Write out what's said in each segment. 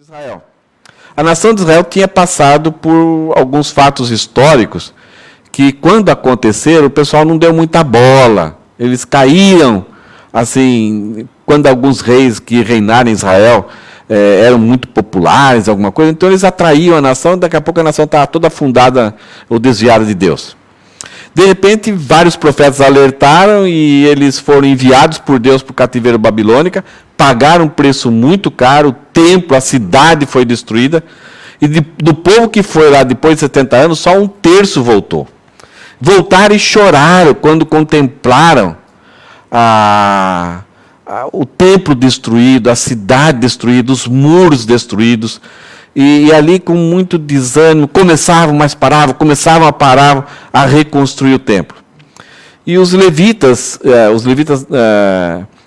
Israel. A nação de Israel tinha passado por alguns fatos históricos que, quando aconteceram, o pessoal não deu muita bola. Eles caíram, assim, quando alguns reis que reinaram em Israel eram muito populares, alguma coisa, então eles atraíam a nação, daqui a pouco a nação estava toda afundada ou desviada de Deus. De repente, vários profetas alertaram e eles foram enviados por Deus para o cativeiro babilônico, pagaram um preço muito caro, o templo, a cidade foi destruída, e do povo que foi lá depois de 70 anos, só um terço voltou. Voltaram e choraram quando contemplaram o templo destruído, a cidade destruída, os muros destruídos. E ali, com muito desânimo, começavam a parar a reconstruir o templo. E os levitas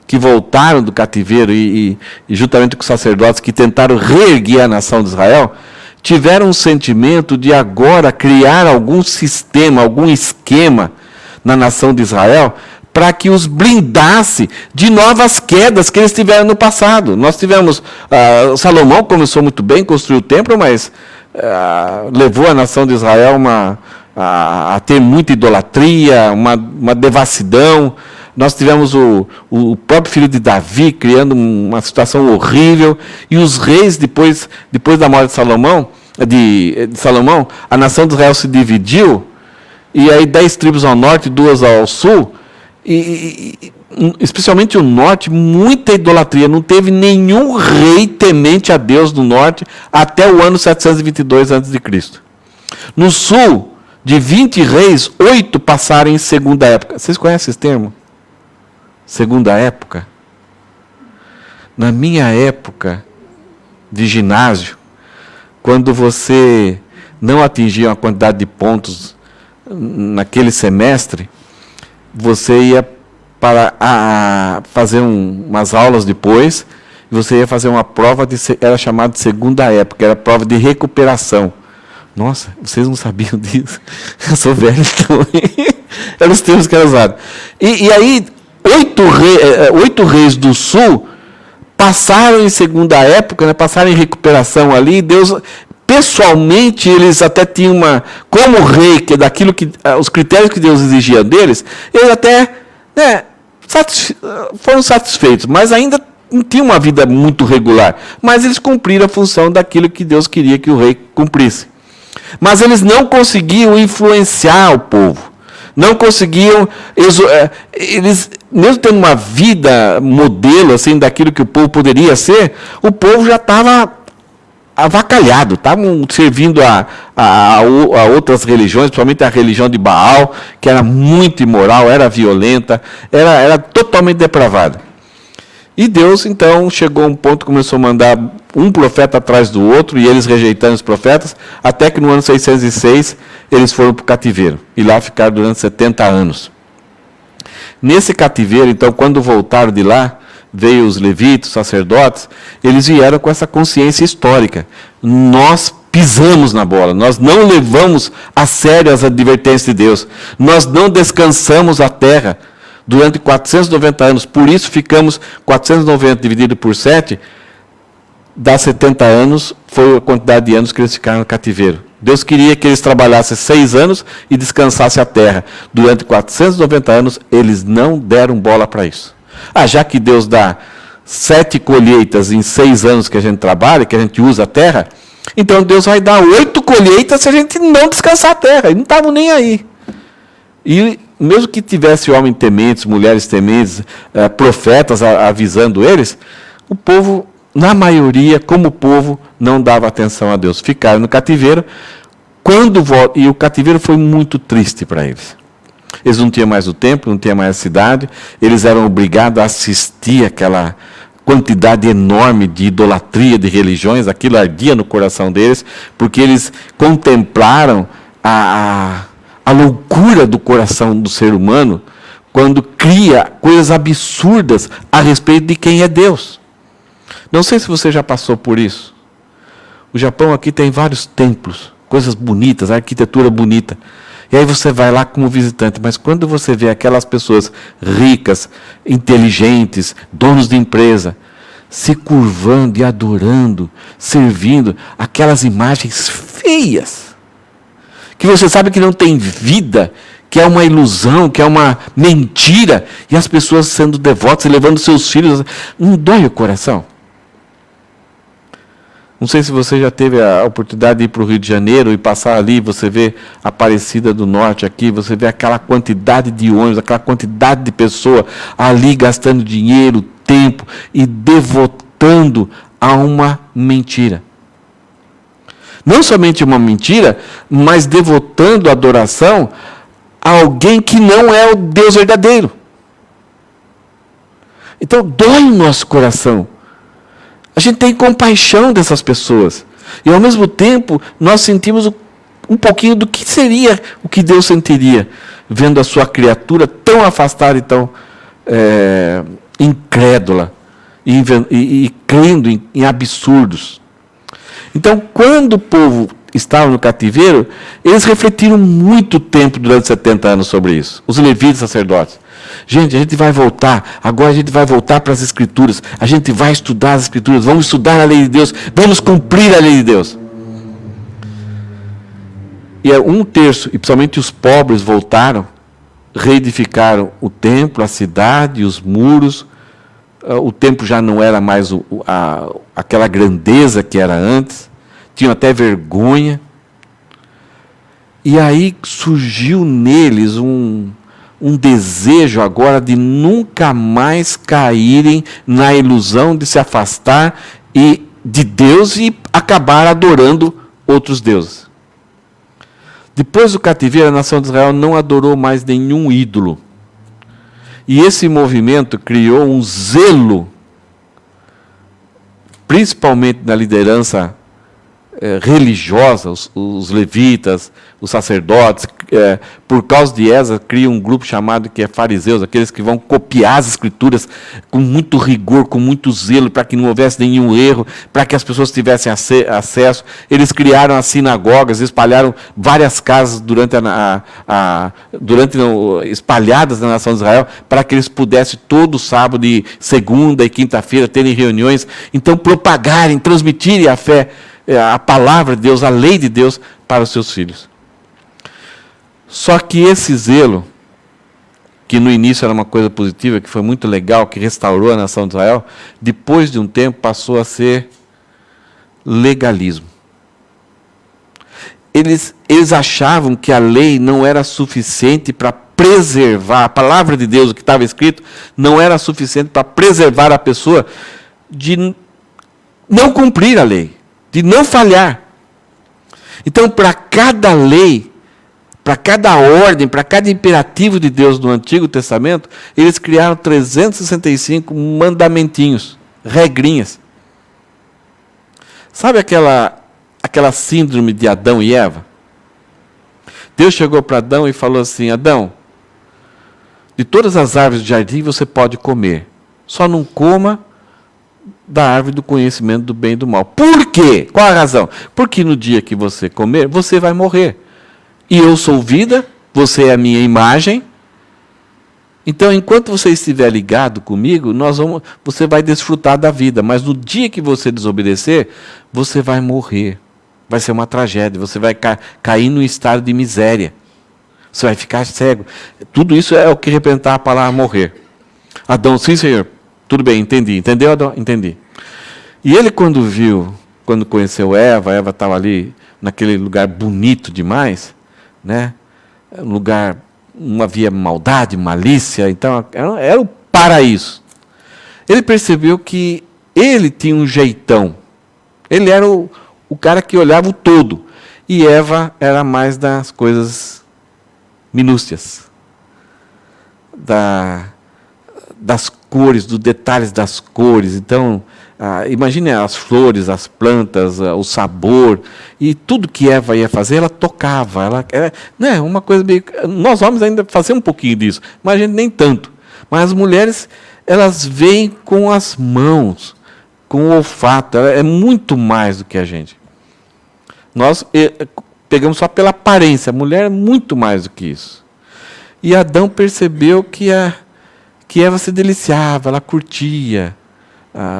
que voltaram do cativeiro, e juntamente com os sacerdotes que tentaram reerguer a nação de Israel, tiveram um sentimento de agora criar algum sistema, algum esquema na nação de Israel, para que os blindasse de novas quedas que eles tiveram no passado. Nós tivemos, Salomão começou muito bem, construiu o templo, mas levou a nação de Israel a ter muita idolatria, uma devassidão. Nós tivemos o próprio filho de Davi criando uma situação horrível, e os reis, depois da morte de Salomão, a nação de Israel se dividiu, e aí 10 tribos ao norte e 2 ao sul, e especialmente o norte, muita idolatria. Não teve nenhum rei temente a Deus no norte até o ano 722 a.C. No sul, de 20 reis, 8 passaram em segunda época. Vocês conhecem esse termo? Segunda época? Na minha época de ginásio, quando você não atingia uma quantidade de pontos naquele semestre, você ia para fazer umas aulas depois, e você ia fazer uma prova, era chamada de segunda época, era a prova de recuperação. Nossa, vocês não sabiam disso? Eu sou velho também. Eram os termos que eram usados. E aí, 8 reis do sul passaram em segunda época, né, passaram em recuperação ali, Deus... Pessoalmente, eles até tinham como rei, que é daquilo que os critérios que Deus exigia deles, eles até foram satisfeitos, mas ainda não tinham uma vida muito regular. Mas eles cumpriram a função daquilo que Deus queria que o rei cumprisse. Mas eles não conseguiam influenciar o povo. Não conseguiam, eles, mesmo tendo uma vida modelo assim, daquilo que o povo poderia ser, o povo já estava avacalhado, estavam servindo a outras religiões, principalmente a religião de Baal, que era muito imoral, era violenta, era totalmente depravada. E Deus, então, chegou a um ponto, começou a mandar um profeta atrás do outro, e eles rejeitando os profetas, até que no ano 606, eles foram para o cativeiro, e lá ficaram durante 70 anos. Nesse cativeiro, então, quando voltaram de lá, veio os levitas, os sacerdotes, eles vieram com essa consciência histórica. Nós pisamos na bola, nós não levamos a sério as advertências de Deus, nós não descansamos a terra durante 490 anos, por isso ficamos 490 dividido por 7, dá 70 anos, foi a quantidade de anos que eles ficaram no cativeiro. Deus queria que eles trabalhassem 6 anos e descansassem a terra. Durante 490 anos, eles não deram bola para isso. Já que Deus dá 7 colheitas em 6 anos que a gente trabalha, que a gente usa a terra, então Deus vai dar 8 colheitas se a gente não descansar a terra. E não estavam nem aí. E mesmo que tivesse homens tementes, mulheres tementes, profetas avisando eles, o povo, na maioria, como povo, não dava atenção a Deus. Ficaram no cativeiro. E o cativeiro foi muito triste para eles. Eles não tinham mais o templo, não tinham mais a cidade, eles eram obrigados a assistir aquela quantidade enorme de idolatria, de religiões, aquilo ardia no coração deles, porque eles contemplaram a loucura do coração do ser humano, quando cria coisas absurdas a respeito de quem é Deus. Não sei se você já passou por isso. O Japão aqui tem vários templos, coisas bonitas, arquitetura bonita. E aí você vai lá como visitante, mas quando você vê aquelas pessoas ricas, inteligentes, donos de empresa, se curvando e adorando, servindo aquelas imagens feias, que você sabe que não tem vida, que é uma ilusão, que é uma mentira, e as pessoas sendo devotas e levando seus filhos, não dói o coração? Não sei se você já teve a oportunidade de ir para o Rio de Janeiro e passar ali, você vê a Aparecida do Norte aqui, você vê aquela quantidade de ônibus, aquela quantidade de pessoas ali gastando dinheiro, tempo e devotando a uma mentira. Não somente uma mentira, mas devotando a adoração a alguém que não é o Deus verdadeiro. Então dói o nosso coração. A gente tem compaixão dessas pessoas. E ao mesmo tempo, nós sentimos um pouquinho do que seria o que Deus sentiria, vendo a sua criatura tão afastada e tão incrédula, e crendo em absurdos. Então, quando o povo estava no cativeiro, eles refletiram muito tempo durante 70 anos sobre isso. Os levitas sacerdotes. Gente, a gente vai voltar, agora a gente vai voltar para as Escrituras, a gente vai estudar as Escrituras, vamos estudar a lei de Deus, vamos cumprir a lei de Deus. E 1/3, e principalmente os pobres, voltaram, reedificaram o templo, a cidade, os muros. O templo já não era mais aquela grandeza que era antes, tinham até vergonha. E aí surgiu neles um desejo agora de nunca mais caírem na ilusão de se afastar de Deus e acabar adorando outros deuses. Depois do cativeiro, a nação de Israel não adorou mais nenhum ídolo. E esse movimento criou um zelo, principalmente na liderança religiosa, os levitas, os sacerdotes, por causa de Esdras, cria um grupo chamado que é fariseus, aqueles que vão copiar as Escrituras com muito rigor, com muito zelo, para que não houvesse nenhum erro, para que as pessoas tivessem acesso. Eles criaram as sinagogas, espalharam várias casas espalhadas na nação de Israel, para que eles pudessem todo sábado e segunda e quinta-feira terem reuniões, então propagarem, transmitirem a fé, a palavra de Deus, a lei de Deus para os seus filhos. Só que esse zelo, que no início era uma coisa positiva, que foi muito legal, que restaurou a nação de Israel, depois de um tempo passou a ser legalismo. Eles achavam que a lei não era suficiente para preservar, a palavra de Deus, o que estava escrito, não era suficiente para preservar a pessoa de não cumprir a lei, de não falhar. Então, para cada lei, para cada ordem, para cada imperativo de Deus no Antigo Testamento, eles criaram 365 mandamentinhos, regrinhas. Sabe aquela síndrome de Adão e Eva? Deus chegou para Adão e falou assim: Adão, de todas as árvores do jardim você pode comer, só não coma da árvore do conhecimento do bem e do mal. Por quê? Qual a razão? Porque no dia que você comer, você vai morrer. E eu sou vida, você é a minha imagem. Então, enquanto você estiver ligado comigo, você vai desfrutar da vida. Mas no dia que você desobedecer, você vai morrer. Vai ser uma tragédia. Você vai cair num estado de miséria. Você vai ficar cego. Tudo isso é o que representar a palavra morrer. Adão, sim, Senhor. Tudo bem, entendi. Entendeu, Adão? Entendi. E ele, quando conheceu Eva estava ali naquele lugar bonito demais, né? Um lugar, não havia maldade, malícia, então era o paraíso. Ele percebeu que ele tinha um jeitão. Ele era o cara que olhava o todo. E Eva era mais das coisas minúcias. Das cores, dos detalhes das cores. Então, imagine as flores, as plantas, o sabor, e tudo que Eva ia fazer, ela tocava. Né, uma coisa meio... Nós homens ainda fazemos um pouquinho disso, mas a gente nem tanto. Mas as mulheres, elas veem com as mãos, com o olfato. É muito mais do que a gente. Nós pegamos só pela aparência. A mulher é muito mais do que isso. E Adão percebeu que Eva se deliciava, ela curtia,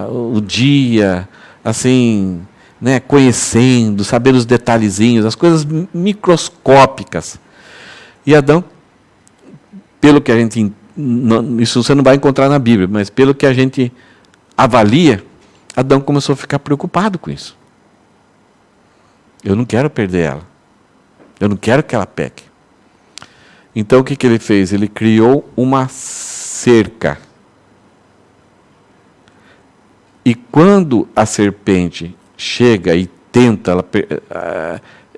o dia, assim, né, conhecendo, sabendo os detalhezinhos, as coisas microscópicas. E Adão, pelo que a gente... isso você não vai encontrar na Bíblia, mas pelo que a gente avalia, Adão começou a ficar preocupado com isso. Eu não quero perder ela. Eu não quero que ela peque. Então o que ele fez? Ele criou uma cerca. E quando a serpente chega e tenta,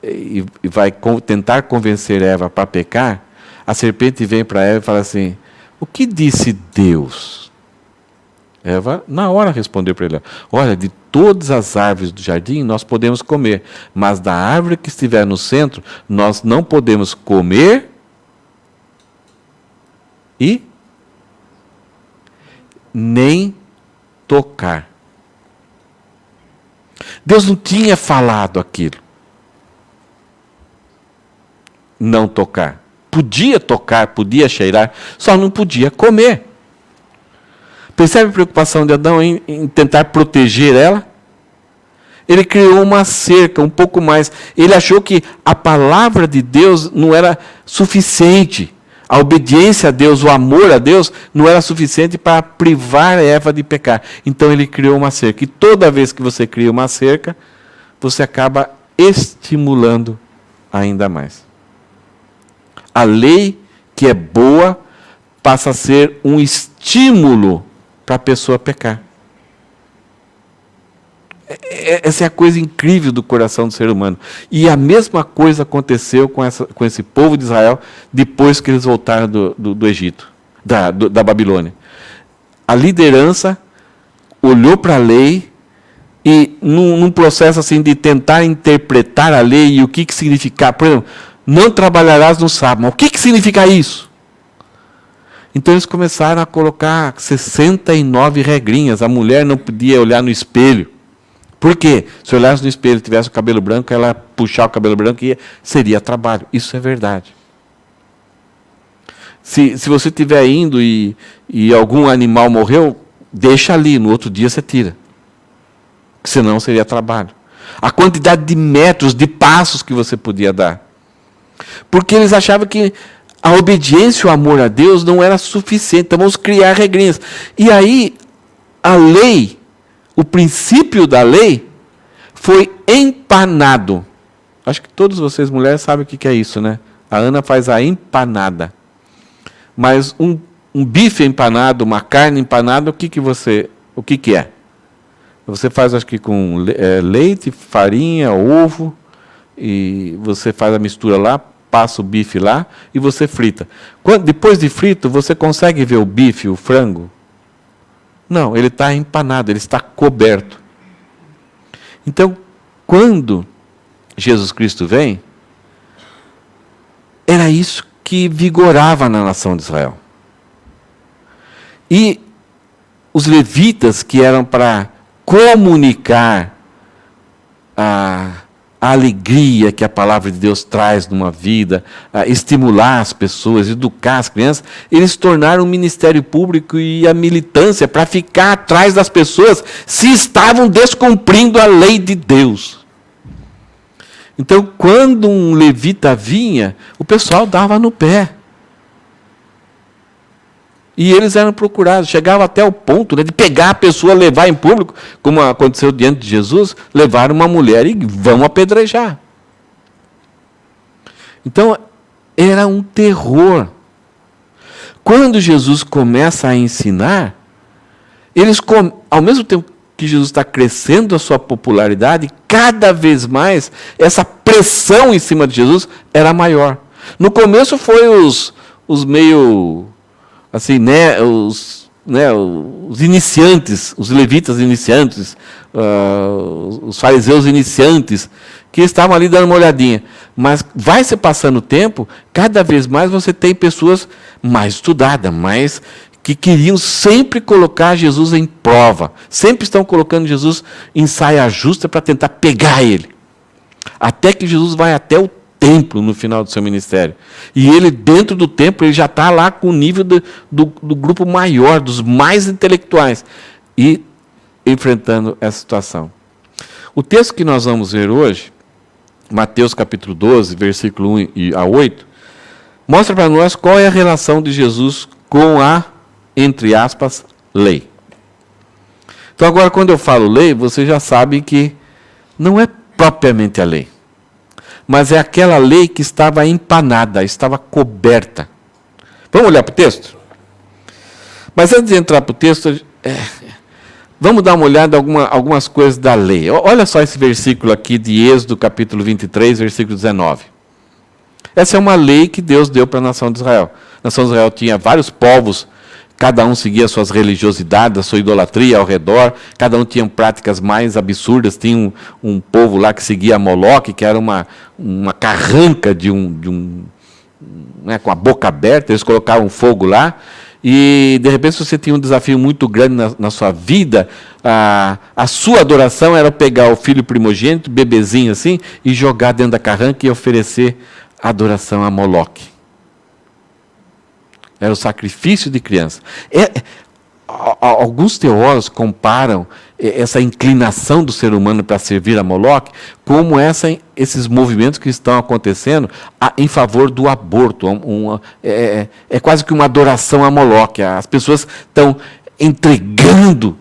e vai tentar convencer Eva para pecar, a serpente vem para Eva e fala assim: o que disse Deus? Eva, na hora, respondeu para ele: olha, de todas as árvores do jardim nós podemos comer, mas da árvore que estiver no centro, nós não podemos comer e nem tocar. Deus não tinha falado aquilo. Não tocar. Podia tocar, podia cheirar, só não podia comer. Percebe a preocupação de Adão em tentar proteger ela? Ele criou uma cerca, um pouco mais. Ele achou que a palavra de Deus não era suficiente. A obediência a Deus, o amor a Deus, não era suficiente para privar Eva de pecar. Então ele criou uma cerca. E toda vez que você cria uma cerca, você acaba estimulando ainda mais. A lei que é boa passa a ser um estímulo para a pessoa pecar. Essa é a coisa incrível do coração do ser humano. E a mesma coisa aconteceu com esse povo de Israel depois que eles voltaram do Egito, da Babilônia. A liderança olhou para a lei e, num processo assim de tentar interpretar a lei e o que significava. Por exemplo, não trabalharás no sábado. Mas o que significa isso? Então eles começaram a colocar 69 regrinhas. A mulher não podia olhar no espelho. Por quê? Se olhasse no espelho e tivesse o cabelo branco, ela puxar o cabelo branco seria trabalho. Isso é verdade. Se você estiver indo e algum animal morreu, deixa ali, no outro dia você tira. Senão seria trabalho. A quantidade de metros, de passos que você podia dar. Porque eles achavam que a obediência e o amor a Deus não era suficiente. Então vamos criar regrinhas. E aí, a lei, o princípio da lei, foi empanado. Acho que todos vocês, mulheres, sabem o que é isso, né? A Ana faz a empanada. Mas um bife empanado, uma carne empanada, o que é? Você faz, acho que com leite, farinha, ovo, e você faz a mistura lá, passa o bife lá e você frita. Depois de frito, você consegue ver o bife, o frango? Não, ele está empanado, ele está coberto. Então, quando Jesus Cristo vem, era isso que vigorava na nação de Israel. E os levitas, que eram para comunicar a alegria que a palavra de Deus traz numa vida, estimular as pessoas, educar as crianças, eles tornaram o ministério público e a militância para ficar atrás das pessoas se estavam descumprindo a lei de Deus. Então, quando um levita vinha, o pessoal dava no pé. E eles eram procurados, chegava até o ponto, né, de pegar a pessoa, levar em público, como aconteceu diante de Jesus, levar uma mulher e vão apedrejar. Então, era um terror. Quando Jesus começa a ensinar, ao mesmo tempo que Jesus está crescendo a sua popularidade, cada vez mais, essa pressão em cima de Jesus era maior. No começo foi os meio... assim, os iniciantes, os levitas iniciantes, os fariseus iniciantes, que estavam ali dando uma olhadinha. Mas vai se passando o tempo, cada vez mais você tem pessoas mais estudadas, que queriam sempre colocar Jesus em prova. Sempre estão colocando Jesus em saia justa para tentar pegar ele. Até que Jesus vai até o templo no final do seu ministério. E ele, dentro do templo, ele já está lá com o nível do grupo maior, dos mais intelectuais. E enfrentando essa situação. O texto que nós vamos ver hoje, Mateus capítulo 12, versículo 1 a 8, mostra para nós qual é a relação de Jesus com a, entre aspas, lei. Então agora quando eu falo lei, você já sabe que não é propriamente a lei, mas é aquela lei que estava empanada, estava coberta. Vamos olhar para o texto? Mas antes de entrar para o texto, vamos dar uma olhada em algumas coisas da lei. Olha só esse versículo aqui de Êxodo, capítulo 23, versículo 19. Essa é uma lei que Deus deu para a nação de Israel. A nação de Israel tinha vários povos, cada um seguia as suas religiosidades, a sua idolatria ao redor, cada um tinha práticas mais absurdas. Tinha um povo lá que seguia Moloque, que era uma carranca com a boca aberta, eles colocavam fogo lá. E, de repente, se você tinha um desafio muito grande na sua vida, a sua adoração era pegar o filho primogênito, bebezinho assim, e jogar dentro da carranca e oferecer adoração a Moloque. Era o sacrifício de criança. Alguns teólogos comparam essa inclinação do ser humano para servir a Moloque como esses movimentos que estão acontecendo em favor do aborto. É quase que uma adoração a Moloque. As pessoas estão entregando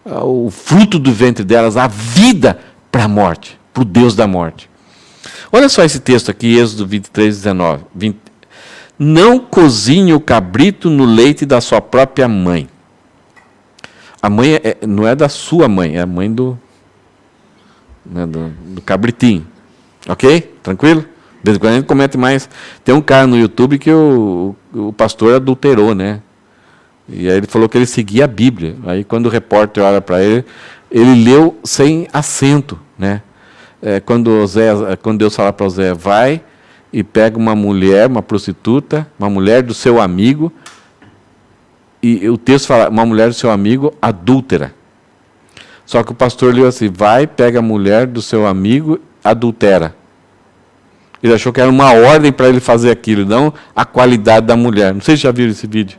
o fruto do ventre delas, a vida, para a morte, para o Deus da morte. Olha só esse texto aqui, Êxodo 23, 19. Não cozinhe o cabrito no leite da sua própria mãe. A mãe não é da sua mãe, é a mãe do cabritinho. Ok? Tranquilo? De vez em quando a gente comete mais. Tem um cara no YouTube que o pastor adulterou, né? E aí ele falou que ele seguia a Bíblia. Aí quando o repórter olha para ele, ele leu sem acento, né? Quando Deus fala para Osé, vai e pega uma mulher, uma prostituta, uma mulher do seu amigo, e o texto fala, uma mulher do seu amigo adúltera. Só que o pastor leu assim, vai, pega a mulher do seu amigo, adultera. Ele achou que era uma ordem para ele fazer aquilo, não a qualidade da mulher. Não sei se já viram esse vídeo.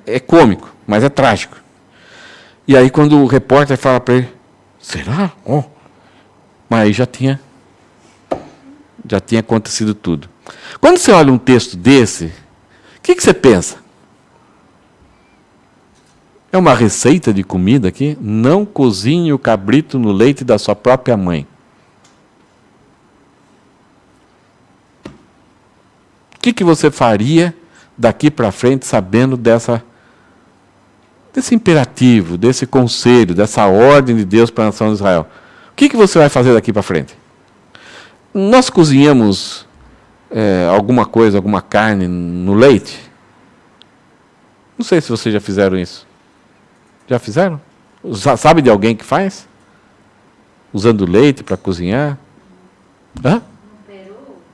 É cômico, mas é trágico. E aí quando o repórter fala para ele, será? Mas aí já tinha acontecido tudo. Quando você olha um texto desse, o que você pensa? É uma receita de comida aqui? Não cozinhe o cabrito no leite da sua própria mãe. O que você faria daqui para frente sabendo desse imperativo, desse conselho, dessa ordem de Deus para a nação de Israel? O que você vai fazer daqui para frente? Nós cozinhamos alguma coisa, alguma carne no leite? Não sei se vocês já fizeram isso. Já fizeram? Sabe de alguém que faz? Usando leite para cozinhar? Hã? No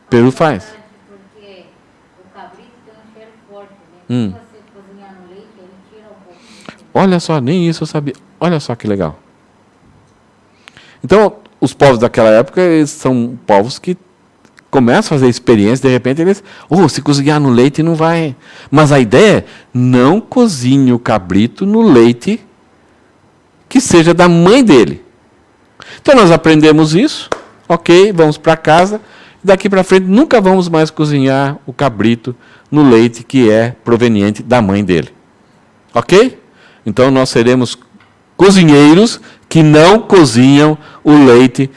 Peru faz. Porque o cabrito tem um cheiro forte, né? Se você cozinhar no leite, ele tira um pouco. Olha só, nem isso eu sabia. Olha só que legal. Então, os povos daquela época, eles são povos que começam a fazer experiência, de repente eles, se cozinhar no leite não vai. Mas a ideia é, não cozinhe o cabrito no leite que seja da mãe dele. Então nós aprendemos isso, ok, vamos para casa, daqui para frente nunca vamos mais cozinhar o cabrito no leite que é proveniente da mãe dele. Ok? Então nós seremos cozinheiros que não cozinham o leite,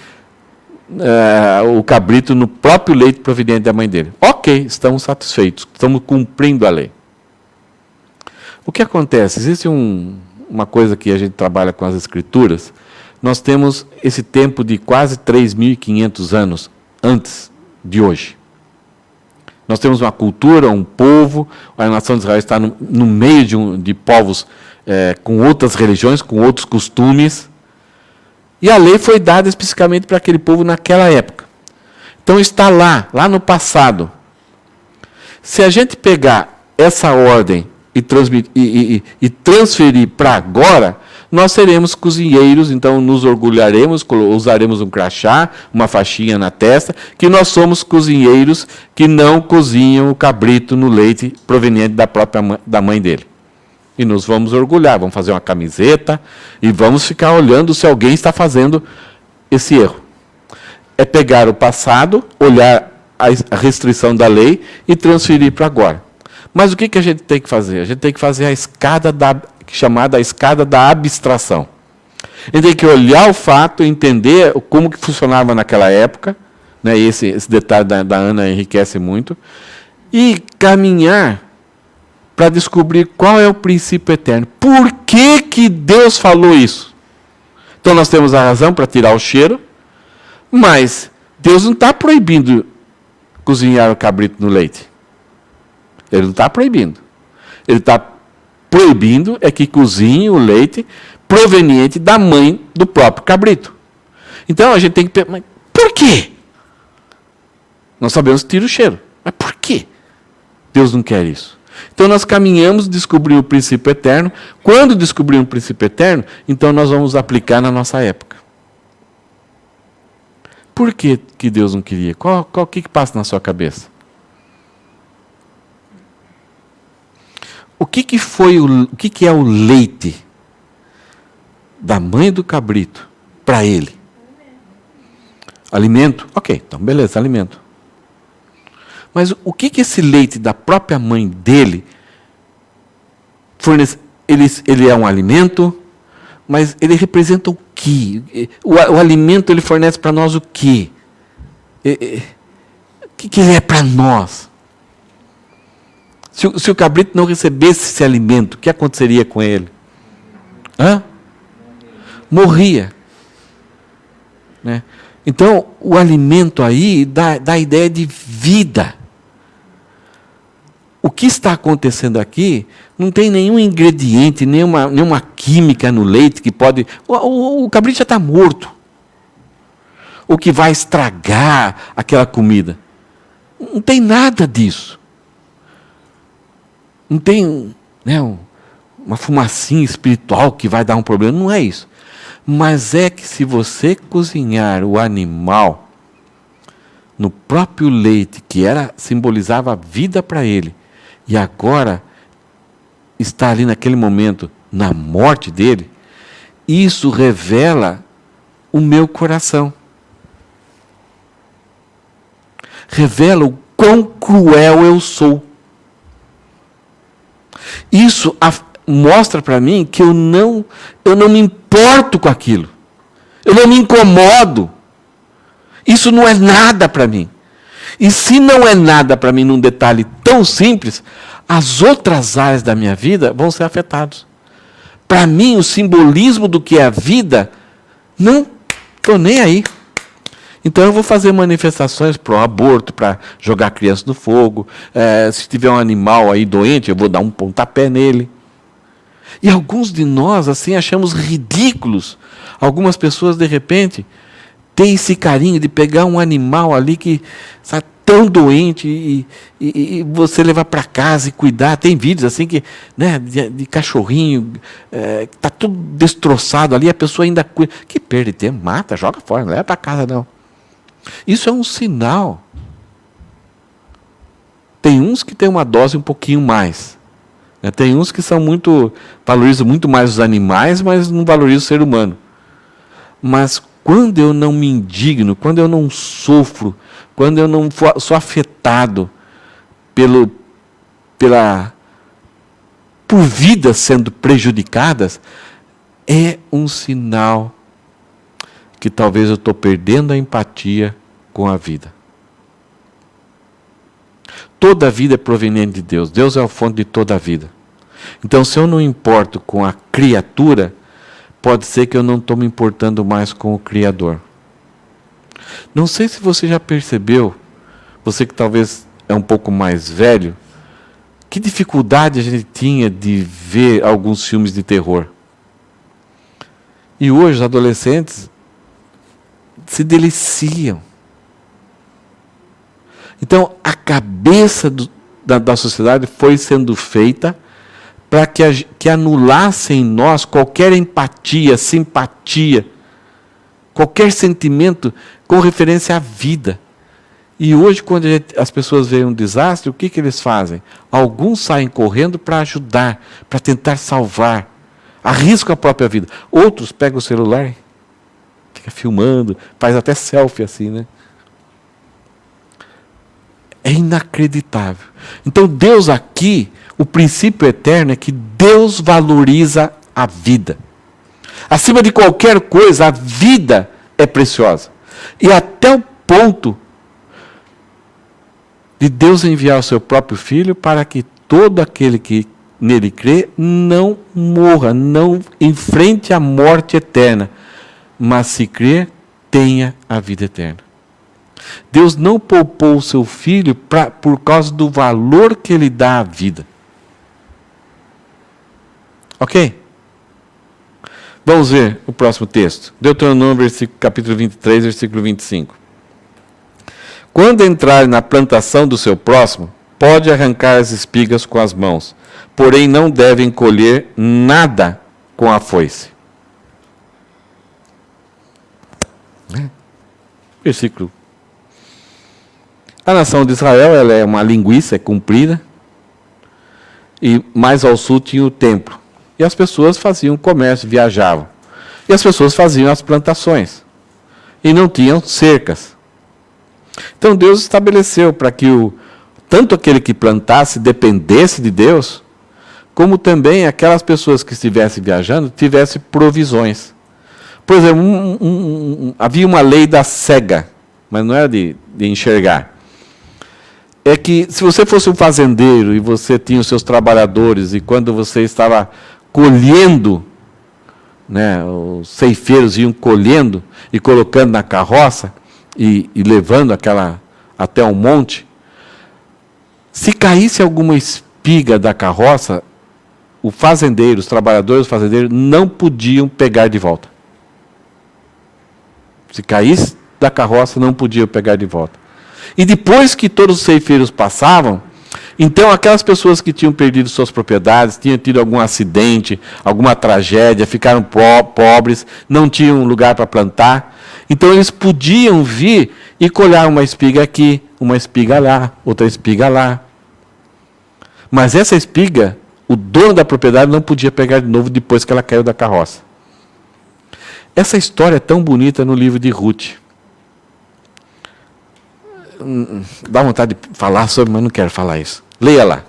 o cabrito no próprio leite proveniente da mãe dele. Ok, estamos satisfeitos, estamos cumprindo a lei. O que acontece? Existe uma coisa que a gente trabalha com as escrituras, nós temos esse tempo de quase 3.500 anos antes de hoje. Nós temos uma cultura, um povo, a nação de Israel está no meio de povos com outras religiões, com outros costumes. E a lei foi dada especificamente para aquele povo naquela época. Então está lá no passado. Se a gente pegar essa ordem e transferir para agora, nós seremos cozinheiros, então nos orgulharemos, usaremos um crachá, uma faixinha na testa, que nós somos cozinheiros que não cozinham o cabrito no leite proveniente da mãe dele. E nos vamos orgulhar, vamos fazer uma camiseta e vamos ficar olhando se alguém está fazendo esse erro. É pegar o passado, olhar a restrição da lei e transferir para agora. Mas o que a gente tem que fazer? A gente tem que fazer a escada chamada a escada da abstração. A gente tem que olhar o fato, entender como que funcionava naquela época, né? Esse detalhe da Ana enriquece muito, e caminhar para descobrir qual é o princípio eterno. Por que Deus falou isso? Então nós temos a razão para tirar o cheiro, mas Deus não está proibindo cozinhar o cabrito no leite. Ele não está proibindo. Ele está proibindo é que cozinhe o leite proveniente da mãe do próprio cabrito. Então a gente tem que pensar, mas por quê? Nós sabemos que tira o cheiro. Mas por quê? Deus não quer isso. Então nós caminhamos, descobrir o princípio eterno. Quando descobrir o princípio eterno, então nós vamos aplicar na nossa época. Por que Deus não queria? O que passa na sua cabeça? O que é o leite da mãe do cabrito para ele? Alimento? Ok, então beleza, alimento. Mas o que esse leite da própria mãe dele fornece? Ele é um alimento, mas ele representa o quê? O alimento ele fornece para nós o quê? O que ele é para nós? Se o cabrito não recebesse esse alimento, o que aconteceria com ele? Morria. Né? Então, o alimento aí dá a ideia de vida. O que está acontecendo aqui não tem nenhum ingrediente, nenhuma química no leite que pode... O cabrito já está morto. O que vai estragar aquela comida. Não tem nada disso. Não tem uma fumacinha espiritual que vai dar um problema. Não é isso. Mas é que se você cozinhar o animal no próprio leite, que simbolizava a vida para ele, e agora está ali naquele momento, na morte dele, isso revela o meu coração. Revela o quão cruel eu sou. Isso mostra para mim que eu não me importo com aquilo. Eu não me incomodo. Isso não é nada para mim. E se não é nada para mim num detalhe tão simples, as outras áreas da minha vida vão ser afetadas. Para mim, o simbolismo do que é a vida, não estou nem aí. Então eu vou fazer manifestações para o aborto, para jogar criança no fogo. Se tiver um animal aí doente, eu vou dar um pontapé nele. E alguns de nós, assim, achamos ridículos. Algumas pessoas, de repente, têm esse carinho de pegar um animal ali que está tão doente e você levar para casa e cuidar. Tem vídeos assim que, né, de cachorrinho, que está tudo destroçado ali, a pessoa ainda cuida. Que perda de tempo, mata, joga fora, não leva para casa não. Isso é um sinal. Tem uns que têm uma dose um pouquinho mais. Né? Tem uns que valorizam muito mais os animais, mas não valorizam o ser humano. Mas quando eu não me indigno, quando eu não sofro, quando eu não sou afetado por vidas sendo prejudicadas, é um sinal que talvez eu estou perdendo a empatia com a vida. Toda a vida é proveniente de Deus. Deus é a fonte de toda a vida. Então, se eu não importo com a criatura, pode ser que eu não estou me importando mais com o Criador. Não sei se você já percebeu, você que talvez é um pouco mais velho, que dificuldade a gente tinha de ver alguns filmes de terror. E hoje os adolescentes se deliciam. Então, a cabeça da sociedade foi sendo feita para que anulasse em nós qualquer empatia, simpatia, qualquer sentimento com referência à vida. E hoje, quando as pessoas veem um desastre, o que eles fazem? Alguns saem correndo para ajudar, para tentar salvar. Arriscam a própria vida. Outros pegam o celular, fica filmando, faz até selfie assim, né? É inacreditável. Então Deus aqui, o princípio eterno é que Deus valoriza a vida. Acima de qualquer coisa, a vida é preciosa. E até o ponto de Deus enviar o seu próprio Filho para que todo aquele que nele crê não morra, não enfrente a morte eterna, mas se crer, tenha a vida eterna. Deus não poupou o seu Filho por causa do valor que ele dá à vida. Ok? Vamos ver o próximo texto. Deuteronômio, capítulo 23, versículo 25. Quando entrar na plantação do seu próximo, pode arrancar as espigas com as mãos, porém não devem colher nada com a foice. Versículo. A nação de Israel, ela é uma linguiça, é comprida, e mais ao sul tinha o templo. E as pessoas faziam comércio, viajavam. E as pessoas faziam as plantações. E não tinham cercas. Então Deus estabeleceu para que tanto aquele que plantasse dependesse de Deus, como também aquelas pessoas que estivessem viajando tivessem provisões. Por exemplo, havia uma lei da cega, mas não era de enxergar. É que se você fosse um fazendeiro e você tinha os seus trabalhadores e quando você estava colhendo, né, os ceifeiros iam colhendo e colocando na carroça, e levando aquela até um monte, se caísse alguma espiga da carroça, o fazendeiro, os trabalhadores do fazendeiro não podiam pegar de volta. Se caísse da carroça, não podiam pegar de volta. E depois que todos os ceifeiros passavam, então aquelas pessoas que tinham perdido suas propriedades, tinham tido algum acidente, alguma tragédia, ficaram pobres, não tinham lugar para plantar, então eles podiam vir e colher uma espiga aqui, uma espiga lá, outra espiga lá. Mas essa espiga, o dono da propriedade não podia pegar de novo depois que ela caiu da carroça. Essa história é tão bonita no livro de Ruth. Dá vontade de falar sobre, mas não quero falar isso. Leia lá.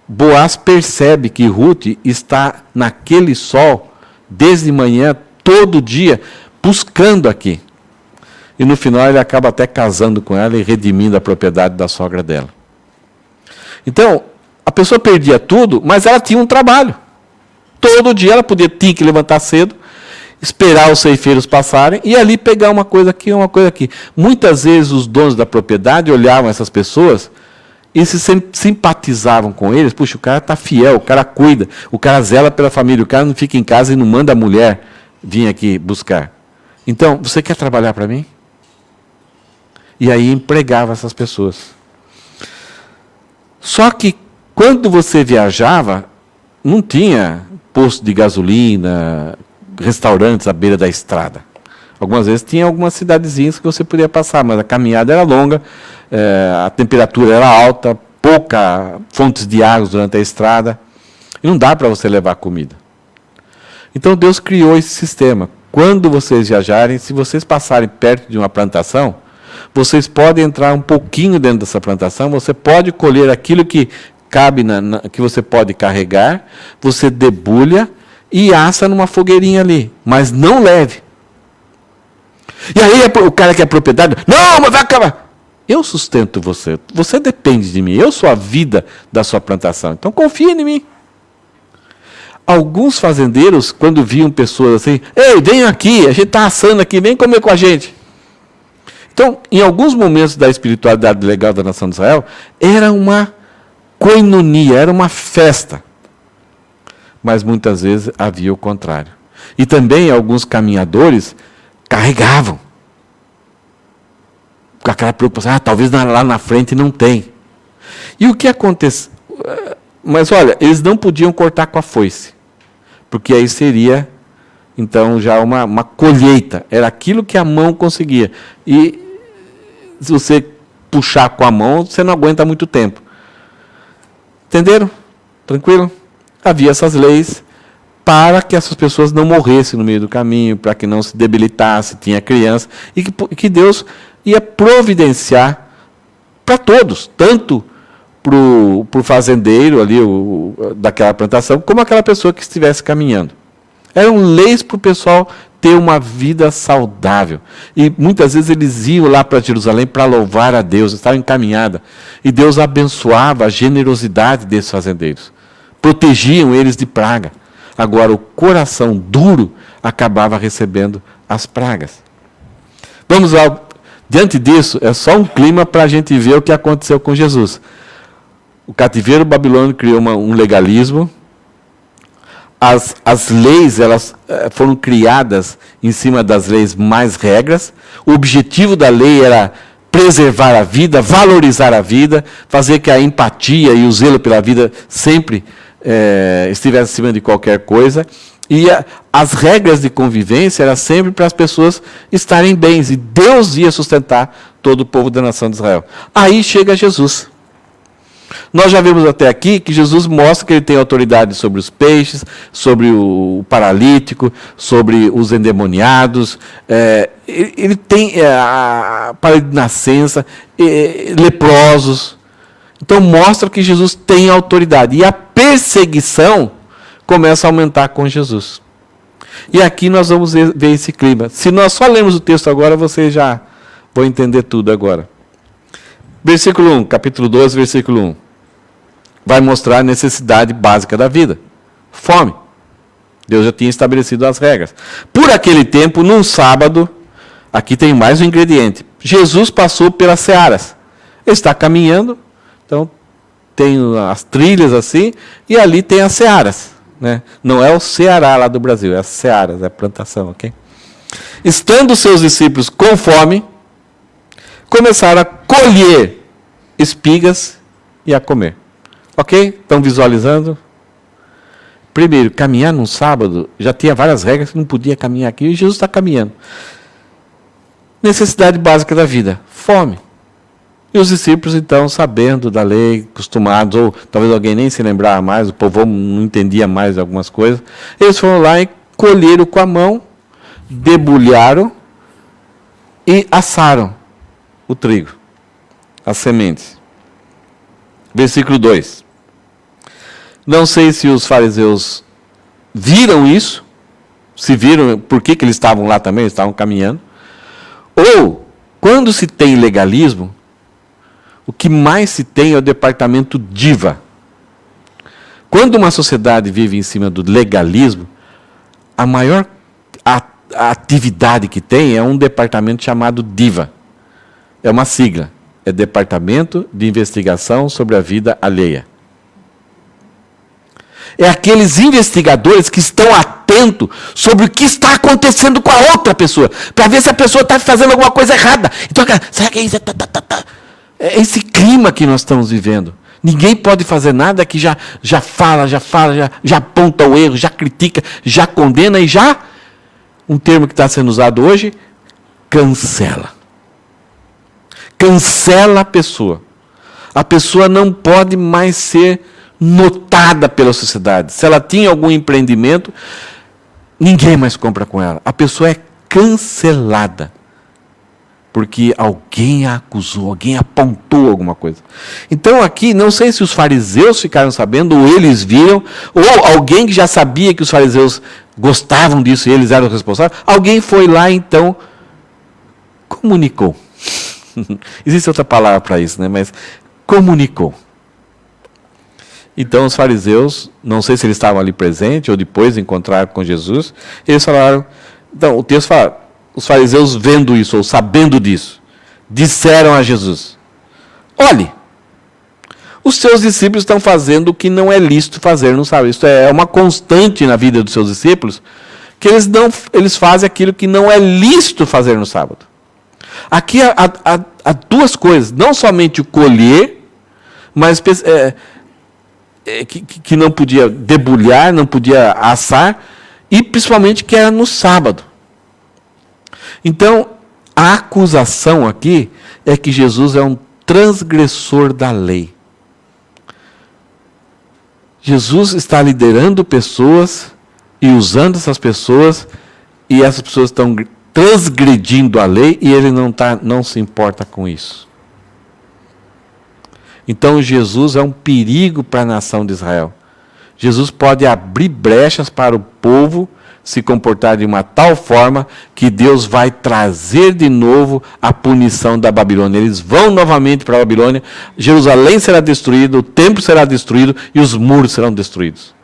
Boaz percebe que Ruth está naquele sol, desde manhã, todo dia, buscando aqui. E no final ele acaba até casando com ela e redimindo a propriedade da sogra dela. Então, a pessoa perdia tudo, mas ela tinha um trabalho. Todo dia ela tinha que levantar cedo, esperar os ceifeiros passarem e ali pegar uma coisa aqui, uma coisa aqui. Muitas vezes os donos da propriedade olhavam essas pessoas e se simpatizavam com eles. Puxa, o cara está fiel, o cara cuida, o cara zela pela família, o cara não fica em casa e não manda a mulher vir aqui buscar. Então, você quer trabalhar para mim? E aí empregava essas pessoas. Só que quando você viajava, não tinha posto de gasolina, restaurantes à beira da estrada. Algumas vezes tinha algumas cidadezinhas que você podia passar, mas a caminhada era longa, a temperatura era alta, pouca fontes de água durante a estrada, e não dá para você levar comida. Então Deus criou esse sistema. Quando vocês viajarem, se vocês passarem perto de uma plantação, vocês podem entrar um pouquinho dentro dessa plantação, você pode colher aquilo que cabe, que você pode carregar, você debulha e assa numa fogueirinha ali, mas não leve. E aí o cara que é propriedade, não, mas vai acabar. Eu sustento você, você depende de mim, eu sou a vida da sua plantação, então confia em mim. Alguns fazendeiros, quando viam pessoas assim, ei, vem aqui, a gente está assando aqui, vem comer com a gente. Então, em alguns momentos da espiritualidade legal da nação de Israel, era uma koinonia, era uma festa. Mas muitas vezes havia o contrário. E também alguns caminhadores carregavam. Com aquela preocupação, talvez lá na frente não tem. E o que acontece? Mas olha, eles não podiam cortar com a foice. Porque aí seria, então, já uma colheita. Era aquilo que a mão conseguia. E se você puxar com a mão, você não aguenta muito tempo. Entenderam? Tranquilo? Havia essas leis para que essas pessoas não morressem no meio do caminho, para que não se debilitasse, tinha criança, e que Deus ia providenciar para todos, tanto para o fazendeiro ali, daquela plantação, como aquela pessoa que estivesse caminhando. Eram leis para o pessoal ter uma vida saudável. E muitas vezes eles iam lá para Jerusalém para louvar a Deus, estavam encaminhados. E Deus abençoava a generosidade desses fazendeiros. Protegiam eles de praga. Agora, o coração duro acabava recebendo as pragas. Vamos lá. Diante disso, é só um clima para a gente ver o que aconteceu com Jesus. O cativeiro babilônico criou um legalismo. As leis elas foram criadas em cima das leis mais regras. O objetivo da lei era preservar a vida, valorizar a vida, fazer que a empatia e o zelo pela vida sempre estivesse acima de qualquer coisa. E as regras de convivência eram sempre para as pessoas estarem bem. E Deus ia sustentar todo o povo da nação de Israel. Aí chega Jesus. Nós já vimos até aqui que Jesus mostra que ele tem autoridade sobre os peixes, sobre o paralítico, sobre os endemoniados. Ele tem a parede de nascença, leprosos. Então mostra que Jesus tem autoridade. E a perseguição começa a aumentar com Jesus. E aqui nós vamos ver esse clima. Se nós só lemos o texto agora, vocês já vão entender tudo agora. Versículo 1, capítulo 12, versículo 1. Vai mostrar a necessidade básica da vida. Fome. Deus já tinha estabelecido as regras. Por aquele tempo, num sábado, aqui tem mais um ingrediente. Jesus passou pelas searas. Ele está caminhando, então tem as trilhas assim, e ali tem as searas. Né? Não é o Ceará lá do Brasil, é as searas, é a plantação, ok? Estando seus discípulos com fome, começaram a colher espigas e a comer. Ok? Estão visualizando? Primeiro, caminhar num sábado, já tinha várias regras que não podia caminhar aqui, e Jesus está caminhando. Necessidade básica da vida, fome. E os discípulos, então, sabendo da lei, acostumados, ou talvez alguém nem se lembrava mais, o povo não entendia mais algumas coisas, eles foram lá e colheram com a mão, debulharam e assaram o trigo, as sementes. Versículo 2. Não sei se os fariseus viram isso, se viram por que eles estavam lá também, eles estavam caminhando. Ou, quando se tem legalismo, o que mais se tem é o departamento diva. Quando uma sociedade vive em cima do legalismo, a maior atividade que tem é um departamento chamado DIVA. É uma sigla. É Departamento de Investigação sobre a Vida Alheia. É aqueles investigadores que estão atentos sobre o que está acontecendo com a outra pessoa, para ver se a pessoa está fazendo alguma coisa errada. Então, será que é isso? É esse clima que nós estamos vivendo. Ninguém pode fazer nada que já fala, já aponta o erro, já critica, já condena e já, um termo que está sendo usado hoje, cancela. Cancela a pessoa. A pessoa não pode mais ser notada pela sociedade. Se ela tinha algum empreendimento, ninguém mais compra com ela. A pessoa é cancelada. Porque alguém a acusou, alguém apontou alguma coisa. Então aqui, não sei se os fariseus ficaram sabendo, ou eles viram, ou alguém que já sabia que os fariseus gostavam disso e eles eram responsáveis, alguém foi lá então, comunicou. Existe outra palavra para isso, né? Mas comunicou. Então os fariseus, não sei se eles estavam ali presentes ou depois encontraram com Jesus, eles falaram, então o texto fala, os fariseus vendo isso ou sabendo disso, disseram a Jesus, olhe, os seus discípulos estão fazendo o que não é lícito fazer no sábado. Isso é uma constante na vida dos seus discípulos, que eles fazem aquilo que não é lícito fazer no sábado. Aqui há duas coisas, não somente o colher, mas que não podia debulhar, não podia assar, e principalmente que era no sábado. Então, há acusação aqui é que Jesus é um transgressor da lei. Jesus está liderando pessoas e usando essas pessoas, e essas pessoas estão transgredindo a lei e ele não se importa com isso. Então Jesus é um perigo para a nação de Israel. Jesus pode abrir brechas para o povo se comportar de uma tal forma que Deus vai trazer de novo a punição da Babilônia. Eles vão novamente para a Babilônia, Jerusalém será destruído, o templo será destruído e os muros serão destruídos.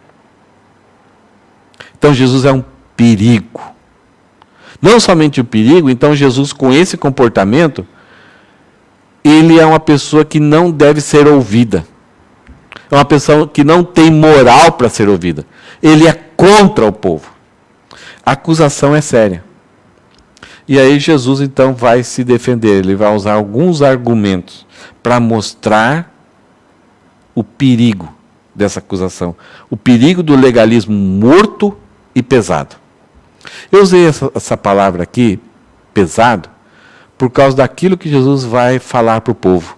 Então Jesus é um perigo. Não somente o perigo, então Jesus com esse comportamento, ele é uma pessoa que não deve ser ouvida. É uma pessoa que não tem moral para ser ouvida. Ele é contra o povo. A acusação é séria. E aí Jesus então vai se defender. Ele vai usar alguns argumentos para mostrar o perigo dessa acusação. O perigo do legalismo morto e pesado. Eu usei essa palavra aqui, pesado, por causa daquilo que Jesus vai falar para o povo.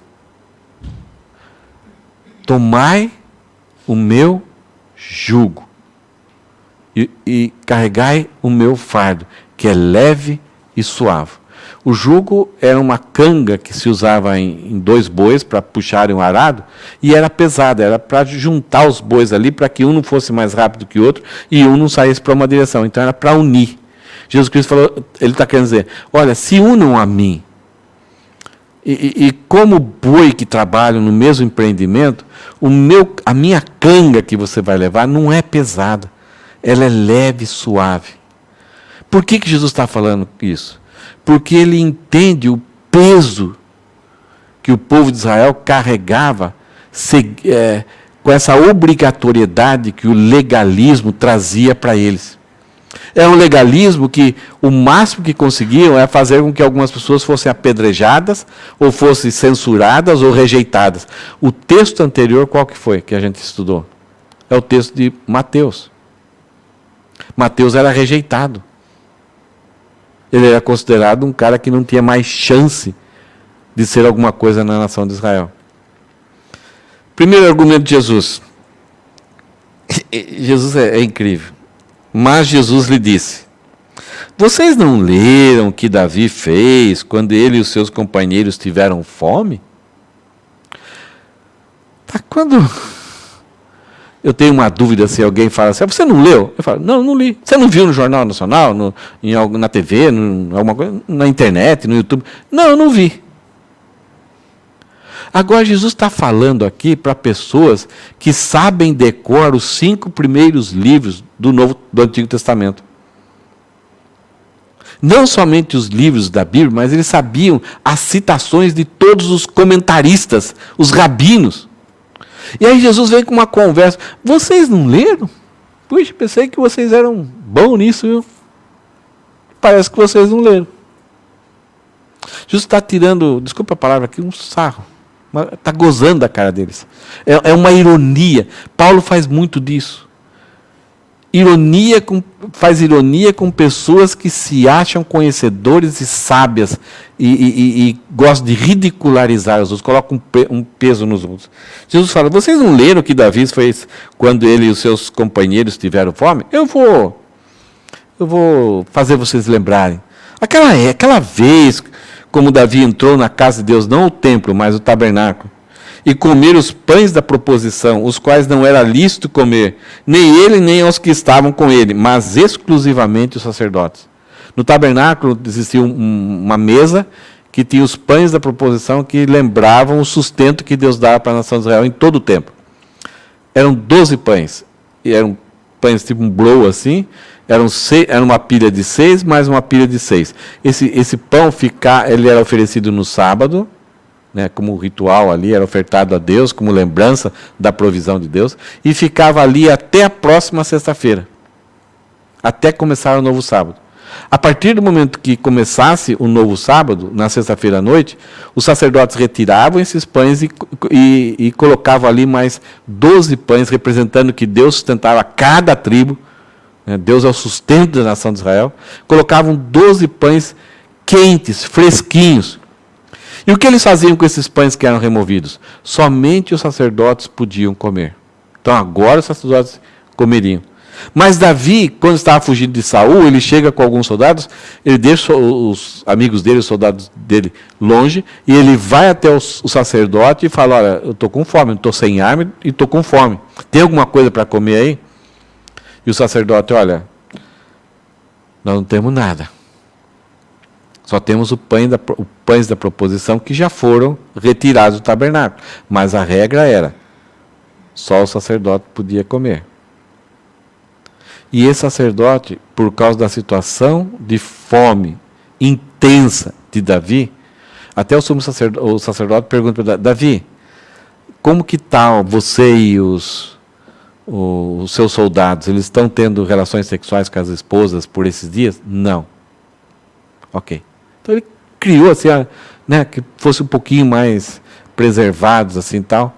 Tomai o meu jugo e carregai o meu fardo, que é leve e suave. O jugo era uma canga que se usava em 2 bois para puxarem um arado, e era pesada, era para juntar os bois ali, para que um não fosse mais rápido que o outro, e um não saísse para uma direção. Então era para unir. Jesus Cristo falou, ele está querendo dizer, olha, se unam a mim. E como boi que trabalham no mesmo empreendimento, a minha canga que você vai levar não é pesada. Ela é leve e suave. Por que Jesus está falando isso? Porque ele entende o peso que o povo de Israel carregava com essa obrigatoriedade que o legalismo trazia para eles. É um legalismo que o máximo que conseguiam é fazer com que algumas pessoas fossem apedrejadas, ou fossem censuradas, ou rejeitadas. O texto anterior, qual que foi que a gente estudou? É o texto de Mateus. Mateus era rejeitado. Ele era considerado um cara que não tinha mais chance de ser alguma coisa na nação de Israel. Primeiro argumento de Jesus. Jesus é incrível. Mas Jesus lhe disse, vocês não leram o que Davi fez quando ele e os seus companheiros tiveram fome? Quando eu tenho uma dúvida se alguém fala assim, você não leu? Eu falo, não li. Você não viu no Jornal Nacional, na TV, alguma coisa, na internet, no YouTube? Não, eu não vi. Agora Jesus está falando aqui para pessoas que sabem decor os 5 primeiros livros do Antigo Testamento. Não somente os livros da Bíblia, mas eles sabiam as citações de todos os comentaristas, os rabinos. E aí Jesus vem com uma conversa. Vocês não leram? Puxa, pensei que vocês eram bons nisso, viu? Parece que vocês não leram. Jesus está tirando, desculpa a palavra aqui, um sarro. Está gozando da cara deles. É uma ironia. Paulo faz muito disso. Faz ironia com pessoas que se acham conhecedores e sábias e gostam de ridicularizar os outros, colocam um peso nos outros. Jesus fala, vocês não leram o que Davi fez quando ele e os seus companheiros tiveram fome? Eu vou fazer vocês lembrarem. Aquela vez, como Davi entrou na casa de Deus, não o templo, mas o tabernáculo, e comer os pães da proposição, os quais não era lícito comer, nem ele, nem os que estavam com ele, mas exclusivamente os sacerdotes. No tabernáculo existia uma mesa que tinha os pães da proposição que lembravam o sustento que Deus dava para a nação de Israel em todo o tempo. Eram 12 pães, e eram pães tipo um blow assim, era uma pilha de 6 mais uma pilha de 6. Esse pão ele era oferecido no sábado, né, como ritual ali, era ofertado a Deus, como lembrança da provisão de Deus, e ficava ali até a próxima sexta-feira, até começar o novo sábado. A partir do momento que começasse o novo sábado, na sexta-feira à noite, os sacerdotes retiravam esses pães e colocavam ali mais 12 pães, representando que Deus sustentava cada tribo, né, Deus é o sustento da nação de Israel, colocavam 12 pães quentes, fresquinhos. E o que eles faziam com esses pães que eram removidos? Somente os sacerdotes podiam comer. Então agora os sacerdotes comeriam. Mas Davi, quando estava fugindo de Saul, ele chega com alguns soldados, ele deixa os amigos dele, os soldados dele, longe, e ele vai até o sacerdote e fala, olha, eu estou com fome, estou sem arma e estou com fome. Tem alguma coisa para comer aí? E o sacerdote, olha, nós não temos nada. Só temos os pães da proposição que já foram retirados do tabernáculo. Mas a regra era, só o sacerdote podia comer. E esse sacerdote, por causa da situação de fome intensa de Davi, até o sumo sacerdote pergunta para Davi, como que está você e os seus soldados? Eles estão tendo relações sexuais com as esposas por esses dias? Não. Ok. Então ele criou assim, né, que fosse um pouquinho mais preservados assim tal.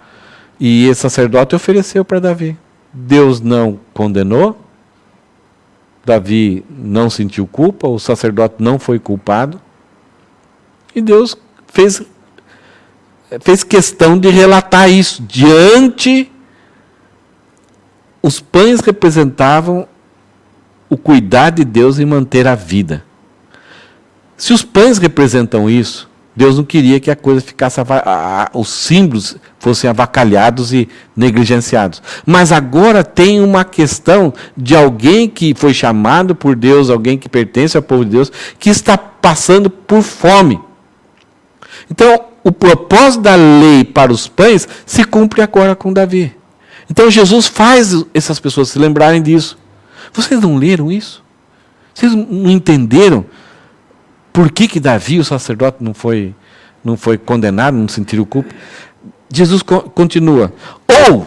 E esse sacerdote ofereceu para Davi. Deus não condenou. Davi não sentiu culpa, o sacerdote não foi culpado. E Deus fez questão de relatar isso. Os pães representavam o cuidar de Deus em manter a vida. Se os pães representam isso, Deus não queria que a coisa ficasse, os símbolos fossem avacalhados e negligenciados. Mas agora tem uma questão de alguém que foi chamado por Deus, alguém que pertence ao povo de Deus, que está passando por fome. Então, o propósito da lei para os pães se cumpre agora com Davi. Então, Jesus faz essas pessoas se lembrarem disso. Vocês não leram isso? Vocês não entenderam? Por que Davi, o sacerdote, não foi condenado, não sentiu culpa? Jesus continua. Ou,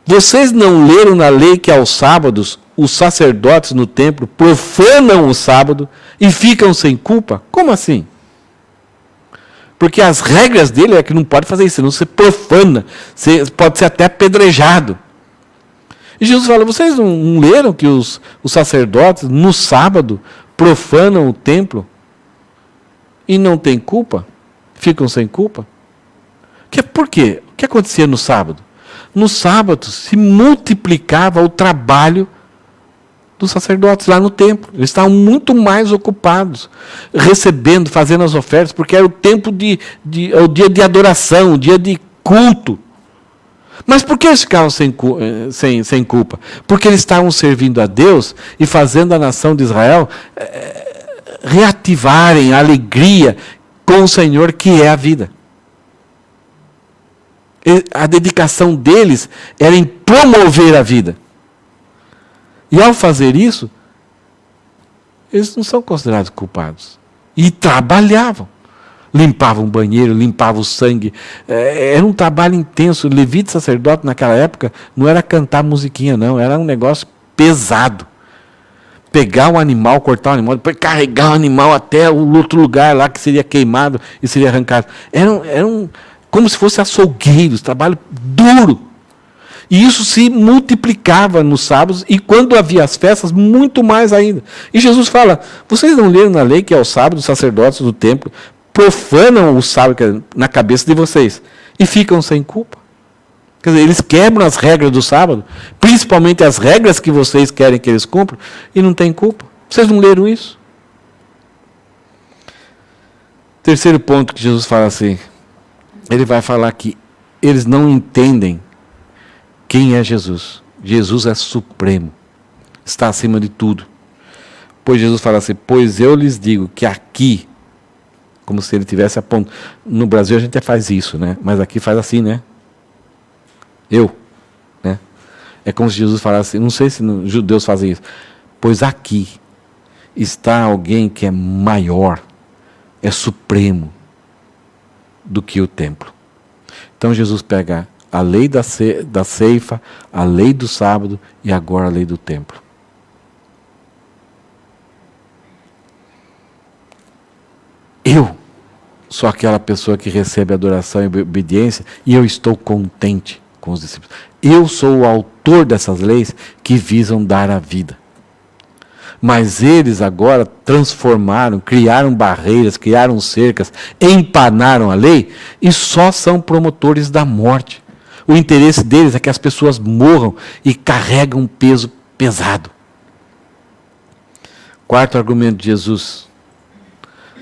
vocês não leram na lei que aos sábados os sacerdotes no templo profanam o sábado e ficam sem culpa? Como assim? Porque as regras dele é que não pode fazer isso, senão você profana, você pode ser até apedrejado. E Jesus fala, vocês não leram que os sacerdotes no sábado profanam o templo? E não tem culpa? Ficam sem culpa? Por quê? O que acontecia no sábado? No sábado se multiplicava o trabalho dos sacerdotes lá no templo. Eles estavam muito mais ocupados, recebendo, fazendo as ofertas, porque era o tempo o dia de adoração, o dia de culto. Mas por que eles ficavam sem culpa? Porque eles estavam servindo a Deus e fazendo a nação de Israel reativarem a alegria com o Senhor, que é a vida. A dedicação deles era em promover a vida. E ao fazer isso, eles não são considerados culpados. E trabalhavam. Limpavam o banheiro, limpavam o sangue. Era um trabalho intenso. O levita sacerdote naquela época não era cantar musiquinha, não. Era um negócio pesado. Pegar um animal, cortar um animal, depois carregar o animal até o outro lugar lá que seria queimado e seria arrancado. Era como se fosse açougueiros, trabalho duro. E isso se multiplicava nos sábados e quando havia as festas, muito mais ainda. E Jesus fala, vocês não leram na lei que aos sábados os sacerdotes do templo profanam o sábado na cabeça de vocês e ficam sem culpa? Quer dizer, eles quebram as regras do sábado, principalmente as regras que vocês querem que eles cumpram, e não têm culpa. Vocês não leram isso? Terceiro ponto que Jesus fala assim, ele vai falar que eles não entendem quem é Jesus. Jesus é supremo, está acima de tudo. Pois Jesus fala assim, pois eu lhes digo que aqui, como se ele tivesse apontado, no Brasil a gente faz isso, né? Mas aqui faz assim, né? Né? É como se Jesus falasse, não sei se os judeus fazem isso, pois aqui está alguém que é maior, é supremo do que o templo. Então Jesus pega a lei da ceifa, a lei do sábado e agora a lei do templo. Eu sou aquela pessoa que recebe adoração e obediência e eu estou contente com os discípulos. Eu sou o autor dessas leis que visam dar a vida. Mas eles agora transformaram, criaram barreiras, criaram cercas, empanaram a lei e só são promotores da morte. O interesse deles é que as pessoas morram e carregam um peso pesado. Quarto argumento de Jesus.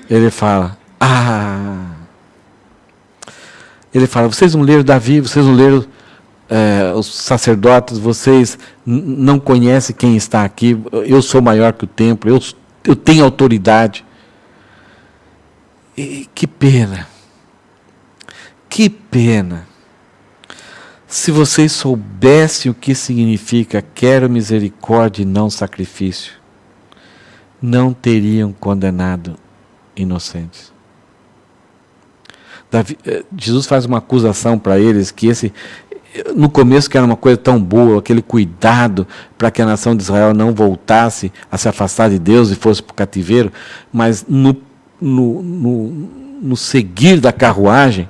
Ele fala, vocês não leram Davi, vocês não leram os sacerdotes, vocês não conhecem quem está aqui, eu sou maior que o templo, eu tenho autoridade. E que pena, se vocês soubessem o que significa quero misericórdia e não sacrifício, não teriam condenado inocentes. Jesus faz uma acusação para eles que no começo que era uma coisa tão boa, aquele cuidado para que a nação de Israel não voltasse a se afastar de Deus e fosse para o cativeiro, mas no seguir da carruagem,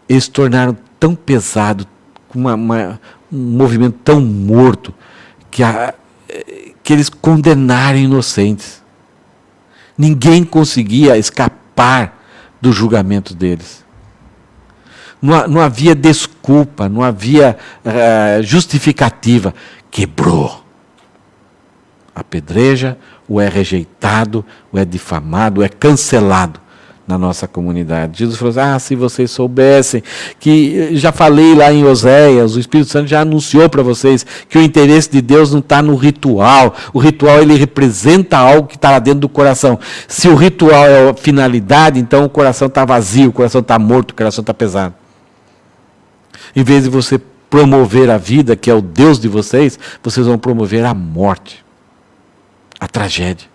eles se tornaram tão pesado, com um movimento tão morto, que eles condenaram inocentes. Ninguém conseguia escapar do julgamento deles. Não havia desculpa, não havia justificativa. Quebrou. Apedreja, ou é rejeitado, ou é difamado, ou é cancelado na nossa comunidade. Jesus falou assim, se vocês soubessem, que já falei lá em Oséias, o Espírito Santo já anunciou para vocês que o interesse de Deus não está no ritual. O ritual, ele representa algo que está lá dentro do coração. Se o ritual é a finalidade, então o coração está vazio, o coração está morto, o coração está pesado. Em vez de você promover a vida, que é o Deus de vocês vão promover a morte, a tragédia.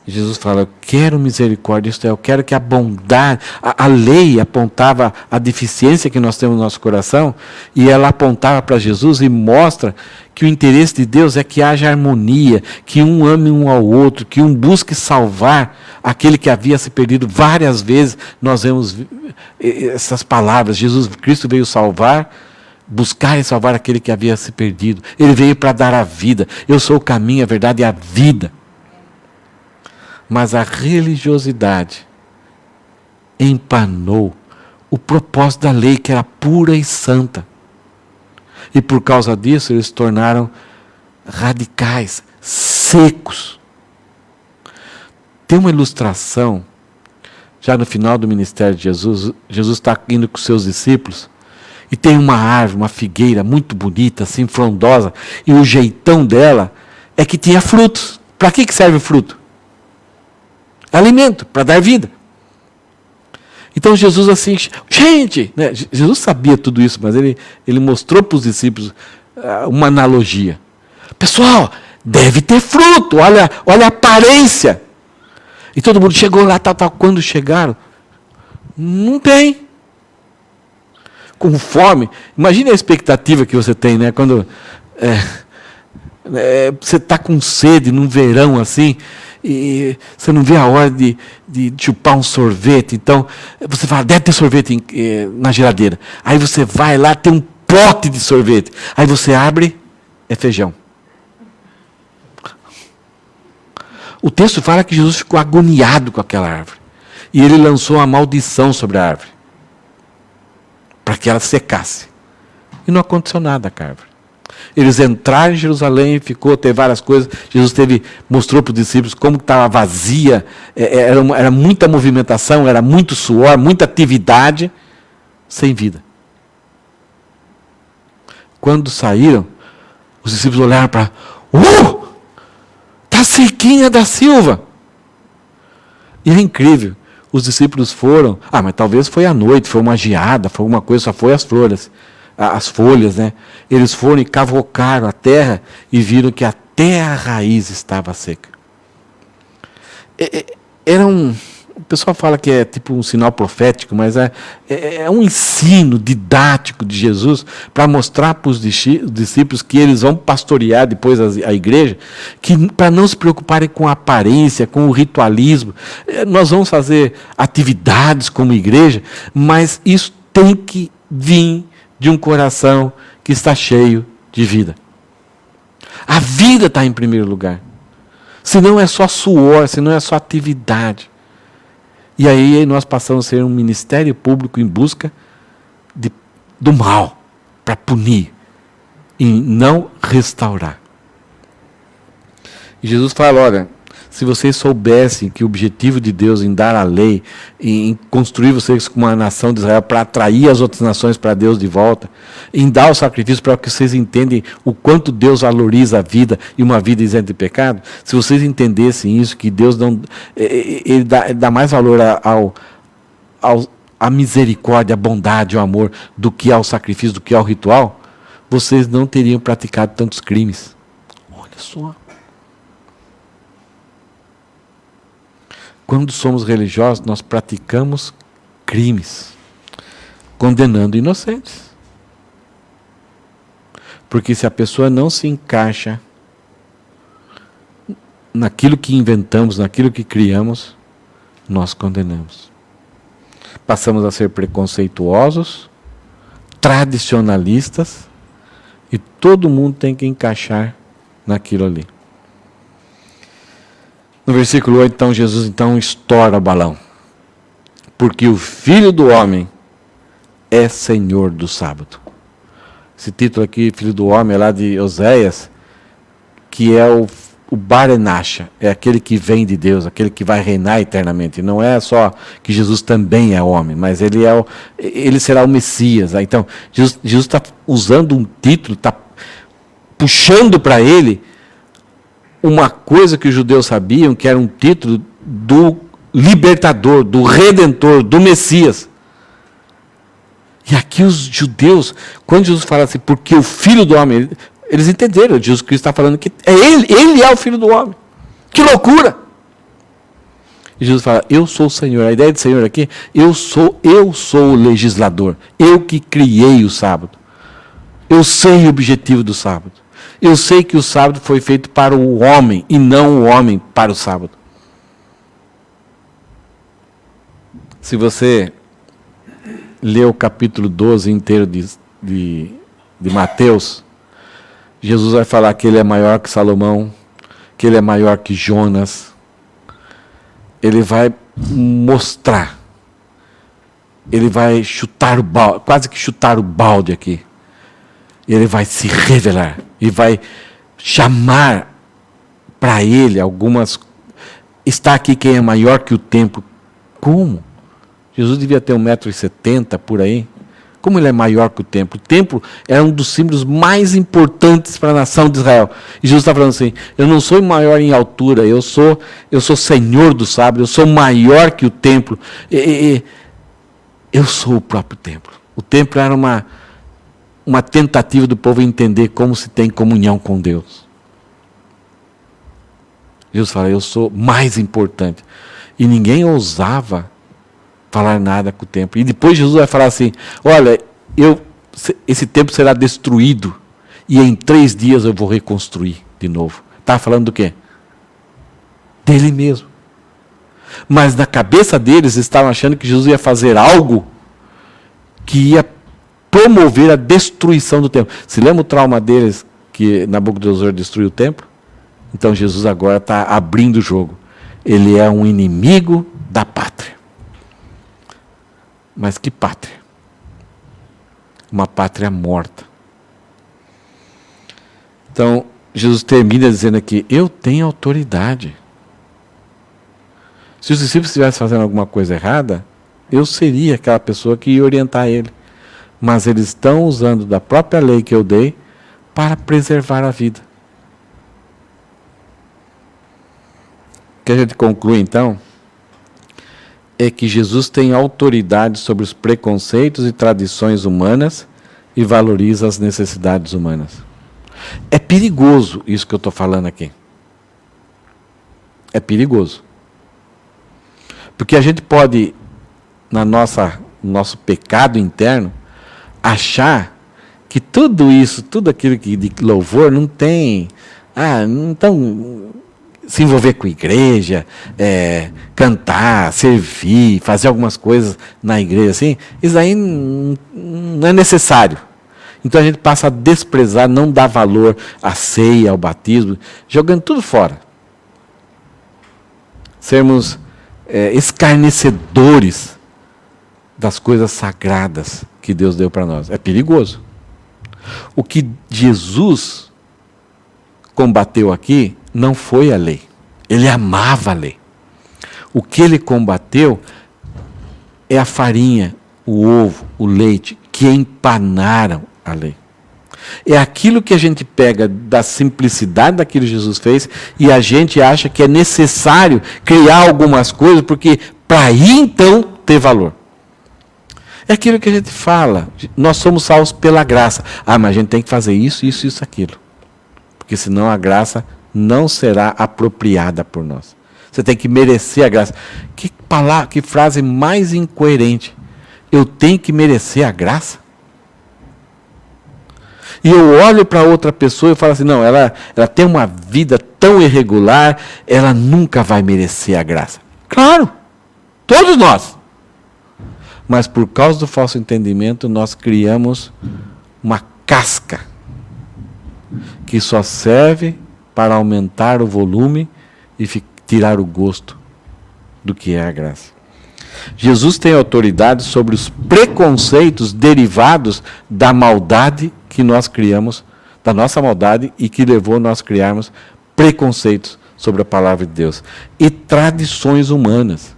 Jesus fala, eu quero misericórdia, isto é, eu quero que a bondade, a lei apontava a deficiência que nós temos no nosso coração, e ela apontava para Jesus e mostra que o interesse de Deus é que haja harmonia, que um ame um ao outro, que um busque salvar aquele que havia se perdido. Várias vezes nós vemos essas palavras, Jesus Cristo veio salvar, buscar e salvar aquele que havia se perdido. Ele veio para dar a vida. Eu sou o caminho, a verdade e a vida. Mas a religiosidade empanou o propósito da lei, que era pura e santa. E por causa disso, eles se tornaram radicais, secos. Tem uma ilustração, já no final do ministério de Jesus, Jesus está indo com seus discípulos, e tem uma árvore, uma figueira muito bonita, assim, frondosa, e o jeitão dela é que tinha frutos. Para que serve o fruto? Alimento, para dar vida. Então Jesus assim, gente, né? Jesus sabia tudo isso, mas ele mostrou para os discípulos uma analogia. Pessoal, deve ter fruto, olha a aparência. E todo mundo chegou lá, tal. Quando chegaram, não tem. Com fome. Imagine a expectativa que você tem, né? Quando você está com sede num verão assim, e você não vê a hora de chupar um sorvete. Então, você fala, deve ter sorvete na geladeira. Aí você vai lá, tem um pote de sorvete. Aí você abre, é feijão. O texto fala que Jesus ficou agoniado com aquela árvore. E ele lançou uma maldição sobre a árvore, para que ela secasse. E não aconteceu nada com a árvore. Eles entraram em Jerusalém, teve várias coisas. Jesus mostrou para os discípulos como estava vazia, era muita movimentação, era muito suor, muita atividade, sem vida. Quando saíram, os discípulos olharam para, está sequinha da silva. E é incrível, os discípulos foram, mas talvez foi à noite, foi uma geada, foi alguma coisa, só foi as folhas, né? Eles foram e cavocaram a terra e viram que até a raiz estava seca. O pessoal fala que é tipo um sinal profético, mas é um ensino didático de Jesus para mostrar para os discípulos que eles vão pastorear depois a igreja, que para não se preocuparem com a aparência, com o ritualismo. Nós vamos fazer atividades como igreja, mas isso tem que vir de um coração que está cheio de vida. A vida está em primeiro lugar. Se não é só suor, se não é só atividade. E aí nós passamos a ser um ministério público em busca do mal, para punir e não restaurar. E Jesus fala, olha, se vocês soubessem que o objetivo de Deus em dar a lei, em construir vocês como uma nação de Israel para atrair as outras nações para Deus de volta, em dar o sacrifício para que vocês entendem o quanto Deus valoriza a vida e uma vida isenta de pecado, se vocês entendessem isso, que Deus não, ele dá mais valor à misericórdia, à bondade, ao amor, do que ao sacrifício, do que ao ritual, vocês não teriam praticado tantos crimes. Olha só. Quando somos religiosos, nós praticamos crimes, condenando inocentes. Porque se a pessoa não se encaixa naquilo que inventamos, naquilo que criamos, nós condenamos. Passamos a ser preconceituosos, tradicionalistas, e todo mundo tem que encaixar naquilo ali. No versículo 8, então, Jesus estoura o balão. Porque o Filho do Homem é Senhor do sábado. Esse título aqui, Filho do Homem, é lá de Oséias, que é o Barenacha, é aquele que vem de Deus, aquele que vai reinar eternamente. Não é só que Jesus também é homem, mas ele será o Messias. Então, Jesus está usando um título, está puxando para ele uma coisa que os judeus sabiam, que era um título do libertador, do redentor, do Messias. E aqui os judeus, quando Jesus fala assim, porque o Filho do Homem, eles entenderam, Jesus Cristo está falando que é ele é o Filho do Homem. Que loucura! E Jesus fala, eu sou o Senhor. A ideia de Senhor aqui, eu sou o legislador. Eu que criei o sábado. Eu sei o objetivo do sábado. Eu sei que o sábado foi feito para o homem e não o homem para o sábado. Se você ler o capítulo 12 inteiro de Mateus, Jesus vai falar que ele é maior que Salomão, que ele é maior que Jonas. Ele vai mostrar, ele vai chutar o balde, quase que chutar o balde aqui. Ele vai se revelar e vai chamar para ele algumas. Está aqui quem é maior que o templo. Como? Jesus devia ter 1,70 m por aí. Como ele é maior que o templo? O templo era um dos símbolos mais importantes para a nação de Israel. E Jesus está falando assim, eu não sou maior em altura, eu sou Senhor do sábado, eu sou maior que o templo. Eu sou o próprio templo. O templo era uma tentativa do povo entender como se tem comunhão com Deus. Jesus fala, eu sou mais importante. E ninguém ousava falar nada com o templo. E depois Jesus vai falar assim, olha, esse templo será destruído e em 3 dias eu vou reconstruir de novo. Está falando do quê? Dele mesmo. Mas na cabeça deles estavam achando que Jesus ia fazer algo que ia promover a destruição do templo. Se lembra o trauma deles que Nabucodonosor destruiu o templo? Então Jesus agora está abrindo o jogo. Ele é um inimigo da pátria. Mas que pátria? Uma pátria morta. Então, Jesus termina dizendo aqui, eu tenho autoridade. Se os discípulos estivessem fazendo alguma coisa errada, eu seria aquela pessoa que ia orientar ele. Mas eles estão usando da própria lei que eu dei para preservar a vida. O que a gente conclui então é que Jesus tem autoridade sobre os preconceitos e tradições humanas e valoriza as necessidades humanas. É perigoso isso que eu estou falando aqui. É perigoso. Porque a gente pode, no nosso pecado interno, achar que tudo isso, tudo aquilo que de louvor não tem, então se envolver com a igreja, cantar, servir, fazer algumas coisas na igreja assim, isso aí não é necessário. Então a gente passa a desprezar, não dar valor à ceia, ao batismo, jogando tudo fora. Sermos escarnecedores das coisas sagradas que Deus deu para nós. É perigoso. O que Jesus combateu aqui não foi a lei. Ele amava a lei. O que ele combateu é a farinha, o ovo, o leite, que empanaram a lei. É aquilo que a gente pega da simplicidade daquilo que Jesus fez e a gente acha que é necessário criar algumas coisas, porque para aí então ter valor. É aquilo que a gente fala, nós somos salvos pela graça. Mas a gente tem que fazer isso, isso, isso, aquilo. Porque senão a graça não será apropriada por nós. Você tem que merecer a graça. Que frase mais incoerente. Eu tenho que merecer a graça? E eu olho para outra pessoa e falo assim, não, ela tem uma vida tão irregular, ela nunca vai merecer a graça. Claro, todos nós. Mas por causa do falso entendimento, nós criamos uma casca que só serve para aumentar o volume e tirar o gosto do que é a graça. Jesus tem autoridade sobre os preconceitos derivados da maldade que nós criamos, da nossa maldade, e que levou a nós criarmos preconceitos sobre a palavra de Deus. E tradições humanas.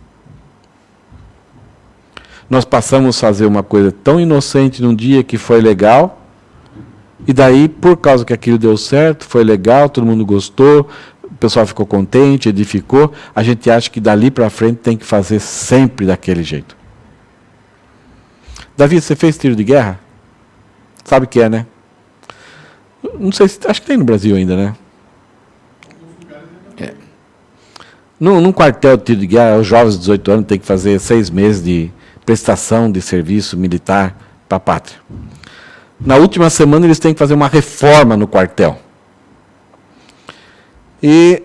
Nós passamos a fazer uma coisa tão inocente num dia que foi legal, e daí, por causa que aquilo deu certo, foi legal, todo mundo gostou, o pessoal ficou contente, edificou, a gente acha que dali para frente tem que fazer sempre daquele jeito. Davi, você fez tiro de guerra? Sabe o que é, né? Não sei, acho que tem no Brasil ainda, né? É. Num quartel de tiro de guerra, os jovens de 18 anos têm que fazer 6 meses de prestação de serviço militar para a pátria. Na última semana eles têm que fazer uma reforma no quartel. E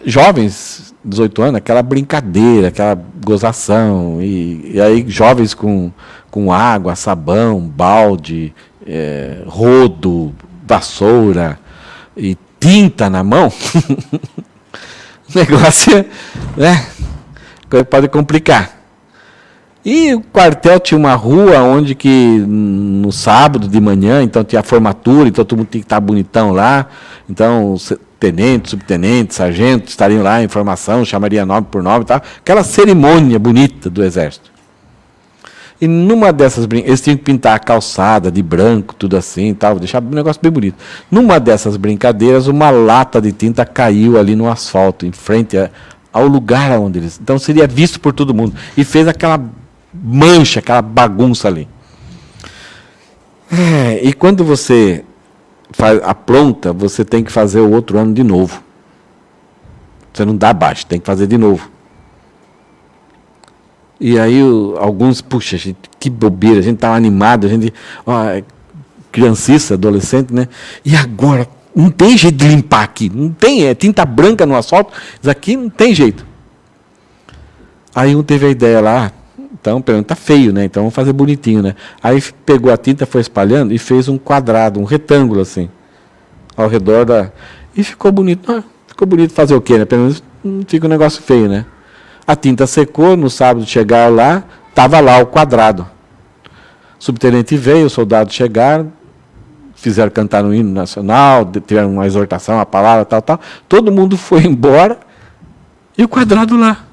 jovens, 18 anos, aquela brincadeira, aquela gozação, e aí jovens com água, sabão, balde, rodo, vassoura e tinta na mão, o negócio pode complicar. E o quartel tinha uma rua onde que no sábado de manhã, então tinha a formatura, então todo mundo tinha que estar bonitão lá, então tenente, subtenente, sargento estariam lá em formação, chamaria nome por nome e tal, aquela cerimônia bonita do exército. E numa dessas eles tinham que pintar a calçada de branco, tudo assim, tal, deixar o negócio bem bonito. Numa dessas brincadeiras, uma lata de tinta caiu ali no asfalto, em frente ao lugar onde eles... Então seria visto por todo mundo. E fez aquela mancha, aquela bagunça ali. E quando você apronta, você tem que fazer o outro ano de novo. Você não dá abaixo, tem que fazer de novo. E aí alguns, puxa, gente, que bobeira, a gente estava animado, a gente, crianciça, adolescente, né? E agora, não tem jeito de limpar aqui, não tem, é tinta branca no asfalto, isso aqui não tem jeito. Aí um teve a ideia lá, então, tá feio, né? Então vamos fazer bonitinho, né? Aí pegou a tinta, foi espalhando e fez um quadrado, um retângulo assim, ao redor da... E ficou bonito. Ficou bonito fazer o quê, né? Pelo menos não fica um negócio feio, né? A tinta secou, no sábado chegaram lá, estava lá o quadrado. O subtenente veio, os soldados chegaram, fizeram cantar no hino nacional, tiveram uma exortação, uma palavra, tal. Todo mundo foi embora e o quadrado lá.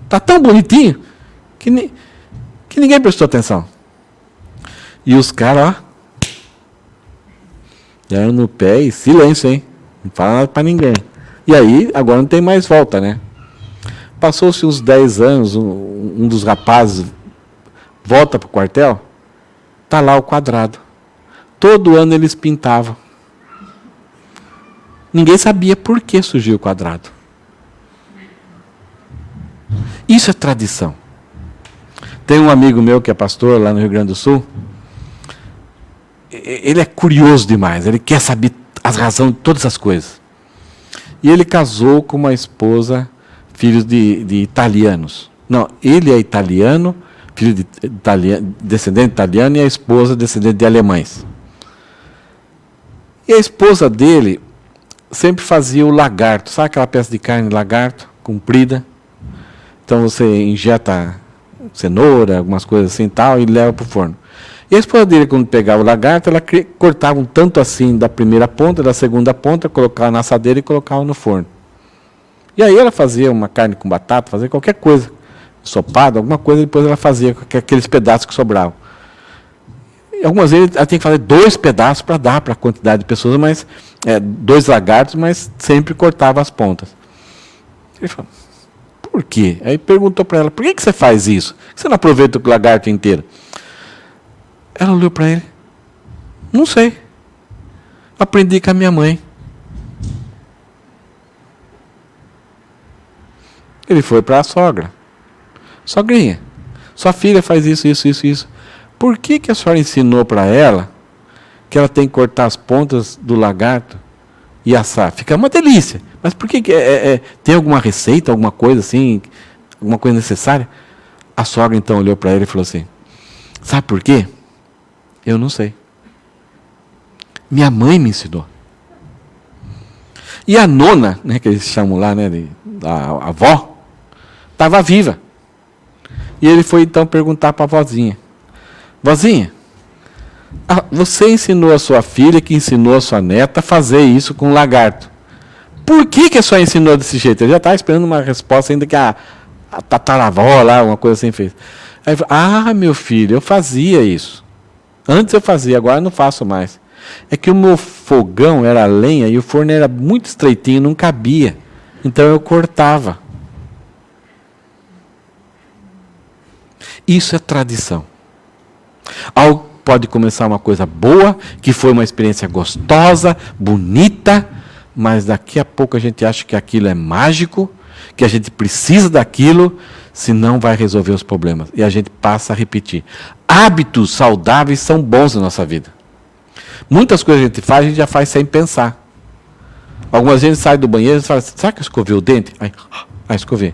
Está tão bonitinho que ninguém prestou atenção. E os caras, deram no pé e silêncio, hein? Não fala nada para ninguém. E aí, agora não tem mais volta, né? Passou-se uns 10 anos, um dos rapazes volta para o quartel, está lá o quadrado. Todo ano eles pintavam. Ninguém sabia por que surgiu o quadrado. Isso é tradição. Tem um amigo meu que é pastor lá no Rio Grande do Sul. Ele é curioso demais. Ele quer saber as razões de todas as coisas. E ele casou com uma esposa, filhos de italianos. Não, ele é italiano, filho de descendente italiano, e a esposa descendente de alemães. E a esposa dele sempre fazia o lagarto, sabe aquela peça de carne de lagarto, comprida? Então você injeta cenoura, algumas coisas assim e tal, e leva para o forno. E a esposa dele, quando pegava o lagarto, ela cortava um tanto assim da primeira ponta, da segunda ponta, colocava na assadeira e colocava no forno. E aí ela fazia uma carne com batata, fazia qualquer coisa, ensopado, alguma coisa, depois ela fazia com aqueles pedaços que sobravam. E algumas vezes ela tem que fazer 2 pedaços para dar para a quantidade de pessoas, mas 2 lagartos, mas sempre cortava as pontas. Ele falou, por quê? Aí perguntou para ela, por que você faz isso? Por que você não aproveita o lagarto inteiro? Ela olhou para ele, não sei, aprendi com a minha mãe. Ele foi para a sogra. Sogrinha, sua filha faz isso, isso, isso, isso. Por que a senhora ensinou para ela que ela tem que cortar as pontas do lagarto e assar? Fica uma delícia. Mas por que tem alguma receita, alguma coisa assim, alguma coisa necessária? A sogra então olhou para ele e falou assim, sabe por quê? Eu não sei. Minha mãe me ensinou. E a nona, né, que eles chamam lá, né, a avó, estava viva. E ele foi então perguntar para a vozinha, vozinha, você ensinou a sua filha, que ensinou a sua neta a fazer isso com lagarto. Por que a senhora ensinou desse jeito? Eu já estava esperando uma resposta ainda que a tataravó lá, uma coisa assim fez. Aí ele falou, meu filho, eu fazia isso. Antes eu fazia, agora eu não faço mais. É que o meu fogão era lenha e o forno era muito estreitinho, não cabia. Então eu cortava. Isso é tradição. Algo pode começar uma coisa boa, que foi uma experiência gostosa, bonita, mas daqui a pouco a gente acha que aquilo é mágico, que a gente precisa daquilo, senão vai resolver os problemas. E a gente passa a repetir. Hábitos saudáveis são bons na nossa vida. Muitas coisas que a gente já faz sem pensar. Algumas vezes sai do banheiro e fala assim, será que eu escovei o dente? Aí escovei.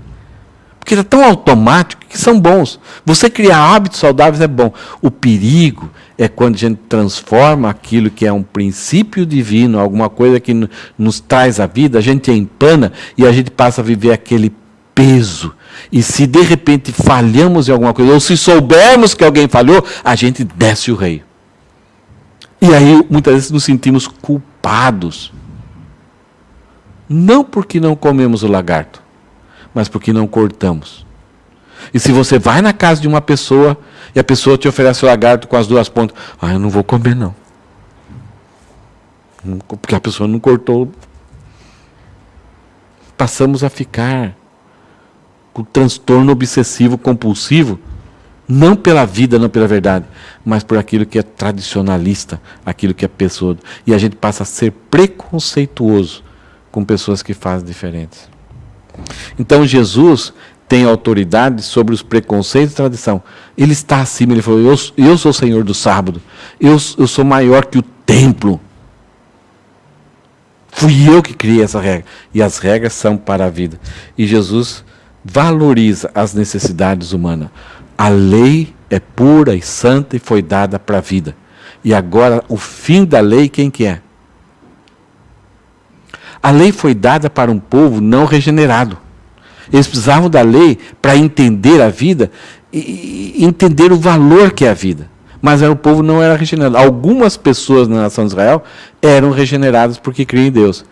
Porque é tão automático que são bons. Você criar hábitos saudáveis é bom. O perigo é quando a gente transforma aquilo que é um princípio divino, alguma coisa que nos traz a vida, a gente empana e a gente passa a viver aquele peso. E se de repente falhamos em alguma coisa, ou se soubermos que alguém falhou, a gente desce o rei. E aí muitas vezes nos sentimos culpados. Não porque não comemos o lagarto, mas porque não cortamos. E se você vai na casa de uma pessoa e a pessoa te oferece o lagarto com as 2 pontas, eu não vou comer não. Porque a pessoa não cortou. Passamos a ficar com transtorno obsessivo compulsivo, não pela vida, não pela verdade, mas por aquilo que é tradicionalista, aquilo que é pessoa. E a gente passa a ser preconceituoso com pessoas que fazem diferentes. Então Jesus tem autoridade sobre os preconceitos e tradição. Ele está acima, ele falou, eu sou o Senhor do sábado, eu sou maior que o templo. Fui eu que criei essa regra. E as regras são para a vida. E Jesus valoriza as necessidades humanas. A lei é pura e santa e foi dada para a vida. E agora o fim da lei, quem que é? A lei foi dada para um povo não regenerado. Eles precisavam da lei para entender a vida e entender o valor que é a vida. Mas o povo não era regenerado. Algumas pessoas na nação de Israel eram regeneradas porque criam em Deus.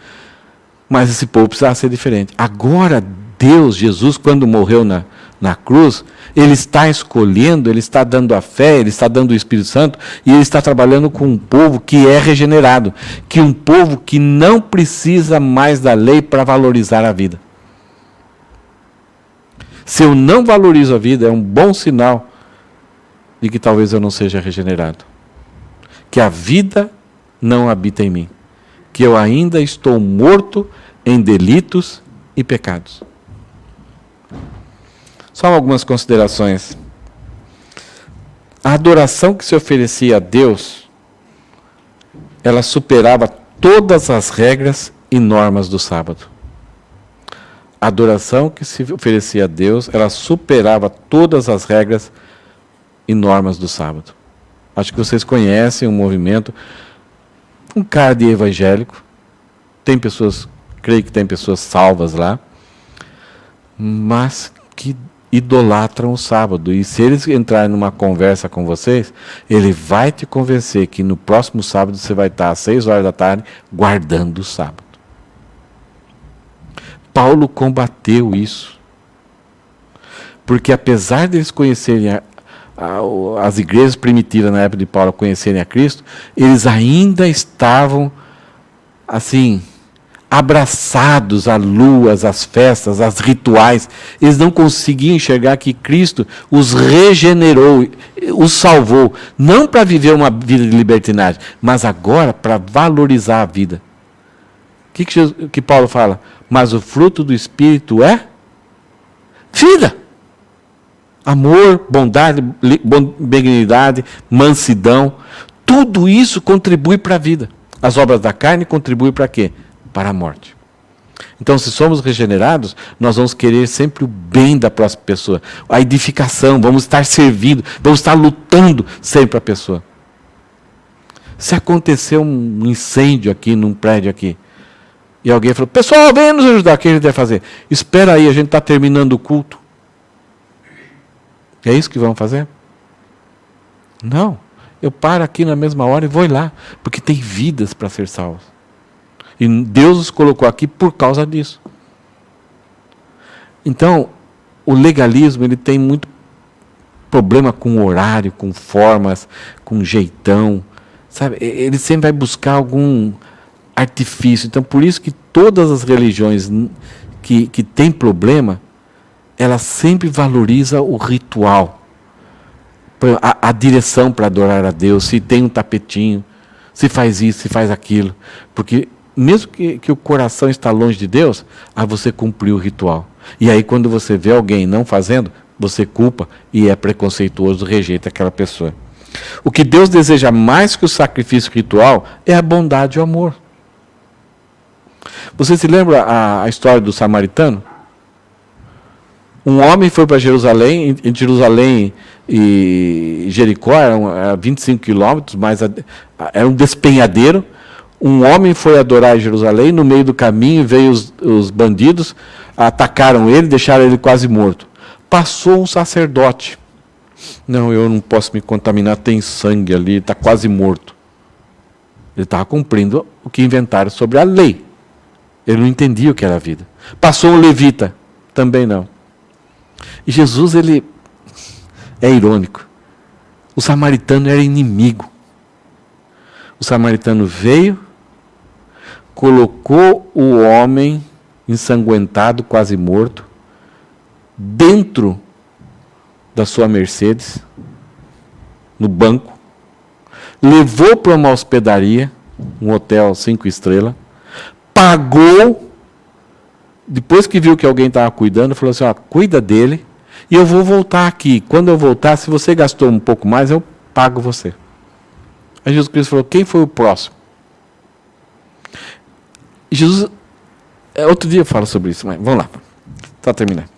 Mas esse povo precisava ser diferente. Agora, Deus, Jesus, quando morreu na cruz, Ele está escolhendo, Ele está dando a fé, Ele está dando o Espírito Santo, e Ele está trabalhando com um povo que é regenerado, que um povo que não precisa mais da lei para valorizar a vida. Se eu não valorizo a vida, é um bom sinal de que talvez eu não seja regenerado. Que a vida não habita em mim. Que eu ainda estou morto em delitos e pecados. Só algumas considerações. A adoração que se oferecia a Deus, ela superava todas as regras e normas do sábado. A adoração que se oferecia a Deus, ela superava todas as regras e normas do sábado. Acho que vocês conhecem um movimento, um cara de evangélico, tem pessoas, creio que tem pessoas salvas lá, mas que idolatram o sábado. E se eles entrarem numa conversa com vocês, ele vai te convencer que no próximo sábado você vai estar às 6 horas da tarde guardando o sábado. Paulo combateu isso. Porque apesar deles conhecerem as igrejas primitivas na época de Paulo conhecerem a Cristo, eles ainda estavam assim, abraçados a luas, às festas, aos rituais. Eles não conseguiam enxergar que Cristo os regenerou, os salvou, não para viver uma vida de libertinagem, mas agora para valorizar a vida. O que Paulo fala? Mas o fruto do Espírito é vida. Amor, bondade, benignidade, mansidão, tudo isso contribui para a vida. As obras da carne contribuem para quê? Para a morte. Então, se somos regenerados, nós vamos querer sempre o bem da próxima pessoa, a edificação, vamos estar servindo, vamos estar lutando sempre para a pessoa. Se acontecer um incêndio aqui, num prédio aqui, e alguém falou, pessoal, vem nos ajudar, o que a gente vai fazer? Espera aí, a gente está terminando o culto. É isso que vamos fazer? Não. Eu paro aqui na mesma hora e vou lá, porque tem vidas para ser salvas. E Deus os colocou aqui por causa disso. Então, o legalismo ele tem muito problema com horário, com formas, com jeitão. Sabe? Ele sempre vai buscar algum artifício. Então, por isso que todas as religiões que têm problema, ela sempre valoriza o ritual. A direção para adorar a Deus, se tem um tapetinho, se faz isso, se faz aquilo. Porque mesmo que o coração está longe de Deus, você cumpriu o ritual. E aí quando você vê alguém não fazendo, você culpa e é preconceituoso, rejeita aquela pessoa. O que Deus deseja mais que o sacrifício ritual é a bondade e o amor. Você se lembra a história do samaritano? Um homem foi para Jerusalém, em Jerusalém e Jericó, eram 25 quilômetros, mas era um despenhadeiro. Um homem foi adorar em Jerusalém, no meio do caminho veio os bandidos, atacaram ele, deixaram ele quase morto. Passou um sacerdote. Não, eu não posso me contaminar, tem sangue ali, está quase morto. Ele estava cumprindo o que inventaram sobre a lei. Ele não entendia o que era a vida. Passou um levita, também não. E Jesus, ele é irônico. O samaritano era inimigo. O samaritano veio, colocou o homem ensanguentado, quase morto, dentro da sua Mercedes, no banco, levou para uma hospedaria, um hotel 5 estrelas, pagou, depois que viu que alguém estava cuidando, falou assim, cuida dele, e eu vou voltar aqui. Quando eu voltar, se você gastou um pouco mais, eu pago você. Aí Jesus Cristo falou, quem foi o próximo? E Jesus, outro dia eu falo sobre isso, mas vamos lá, para terminar.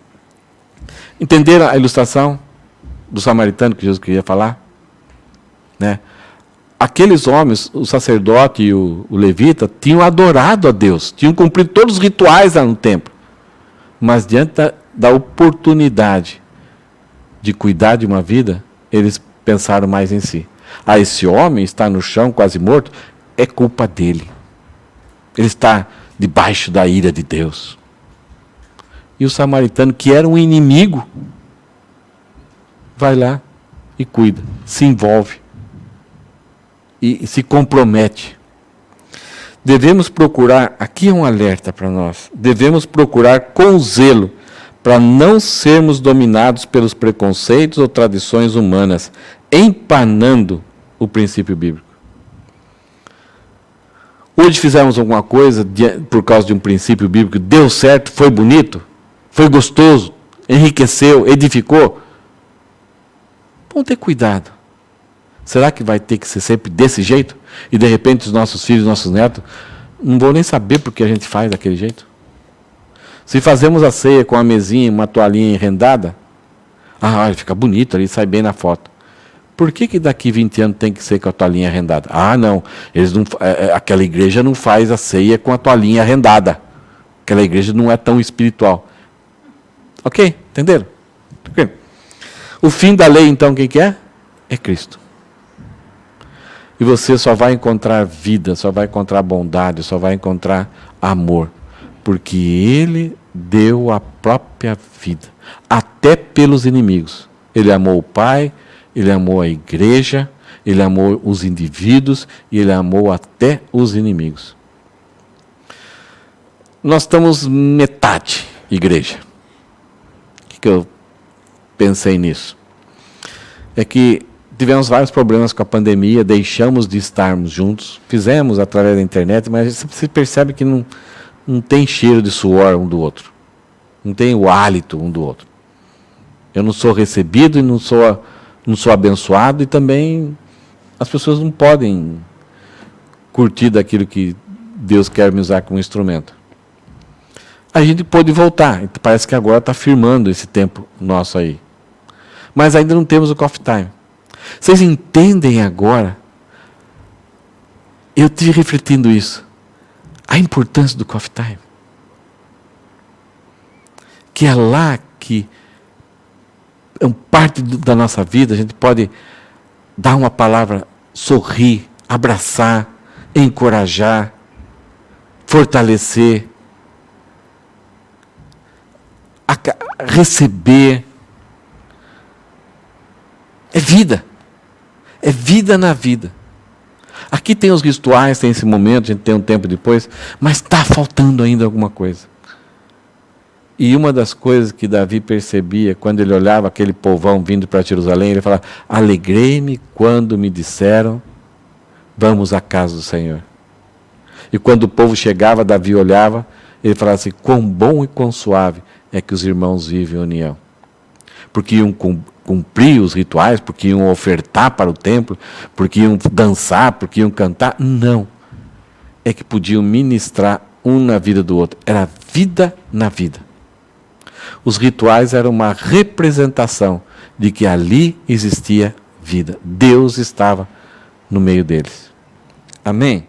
Entenderam a ilustração do samaritano que Jesus queria falar? Né? Aqueles homens, o sacerdote e o levita, tinham adorado a Deus, tinham cumprido todos os rituais lá no templo. Mas diante da oportunidade de cuidar de uma vida, eles pensaram mais em si. Esse homem está no chão, quase morto, é culpa dele. Ele está debaixo da ira de Deus. E o samaritano, que era um inimigo, vai lá e cuida, se envolve e se compromete. Devemos procurar, aqui é um alerta para nós, devemos procurar com zelo para não sermos dominados pelos preconceitos ou tradições humanas, empanando o princípio bíblico. Hoje fizemos alguma coisa por causa de um princípio bíblico, deu certo, foi bonito, foi gostoso, enriqueceu, edificou. Vamos ter cuidado. Será que vai ter que ser sempre desse jeito? E de repente os nossos filhos, nossos netos, não vão nem saber porque a gente faz daquele jeito? Se fazemos a ceia com a mesinha e uma toalhinha enrendada, fica bonito ali, sai bem na foto. Por que daqui 20 anos tem que ser com a toalhinha arrendada? Ah, não, eles não, aquela igreja não faz a ceia com a toalhinha arrendada. Aquela igreja não é tão espiritual. Ok? Entenderam? Okay. O fim da lei, então, quem que é? É Cristo. E você só vai encontrar vida, só vai encontrar bondade, só vai encontrar amor. Porque Ele deu a própria vida, até pelos inimigos. Ele amou o Pai, Ele amou a igreja, Ele amou os indivíduos e Ele amou até os inimigos. Nós estamos metade igreja. O que eu pensei nisso? É que tivemos vários problemas com a pandemia, deixamos de estarmos juntos, fizemos através da internet, mas você percebe que não tem cheiro de suor um do outro. Não tem o hálito um do outro. Eu não sou recebido e não sou abençoado, e também as pessoas não podem curtir daquilo que Deus quer me usar como instrumento. A gente pôde voltar, parece que agora está firmando esse tempo nosso aí. Mas ainda não temos o coffee time. Vocês entendem agora, eu estive refletindo isso, a importância do coffee time. Que é lá que, parte da nossa vida, a gente pode dar uma palavra, sorrir, abraçar, encorajar, fortalecer, receber. É vida. É vida na vida. Aqui tem os rituais, tem esse momento, a gente tem um tempo depois, mas está faltando ainda alguma coisa. E uma das coisas que Davi percebia, quando ele olhava aquele povão vindo para Jerusalém, ele falava: alegrei-me quando me disseram, vamos à casa do Senhor. E quando o povo chegava, Davi olhava, ele falava assim: quão bom e quão suave é que os irmãos vivem em união. Porque iam cumprir os rituais, porque iam ofertar para o templo, porque iam dançar, porque iam cantar. Não. É que podiam ministrar um na vida do outro. Era vida na vida. Os rituais eram uma representação de que ali existia vida. Deus estava no meio deles. Amém?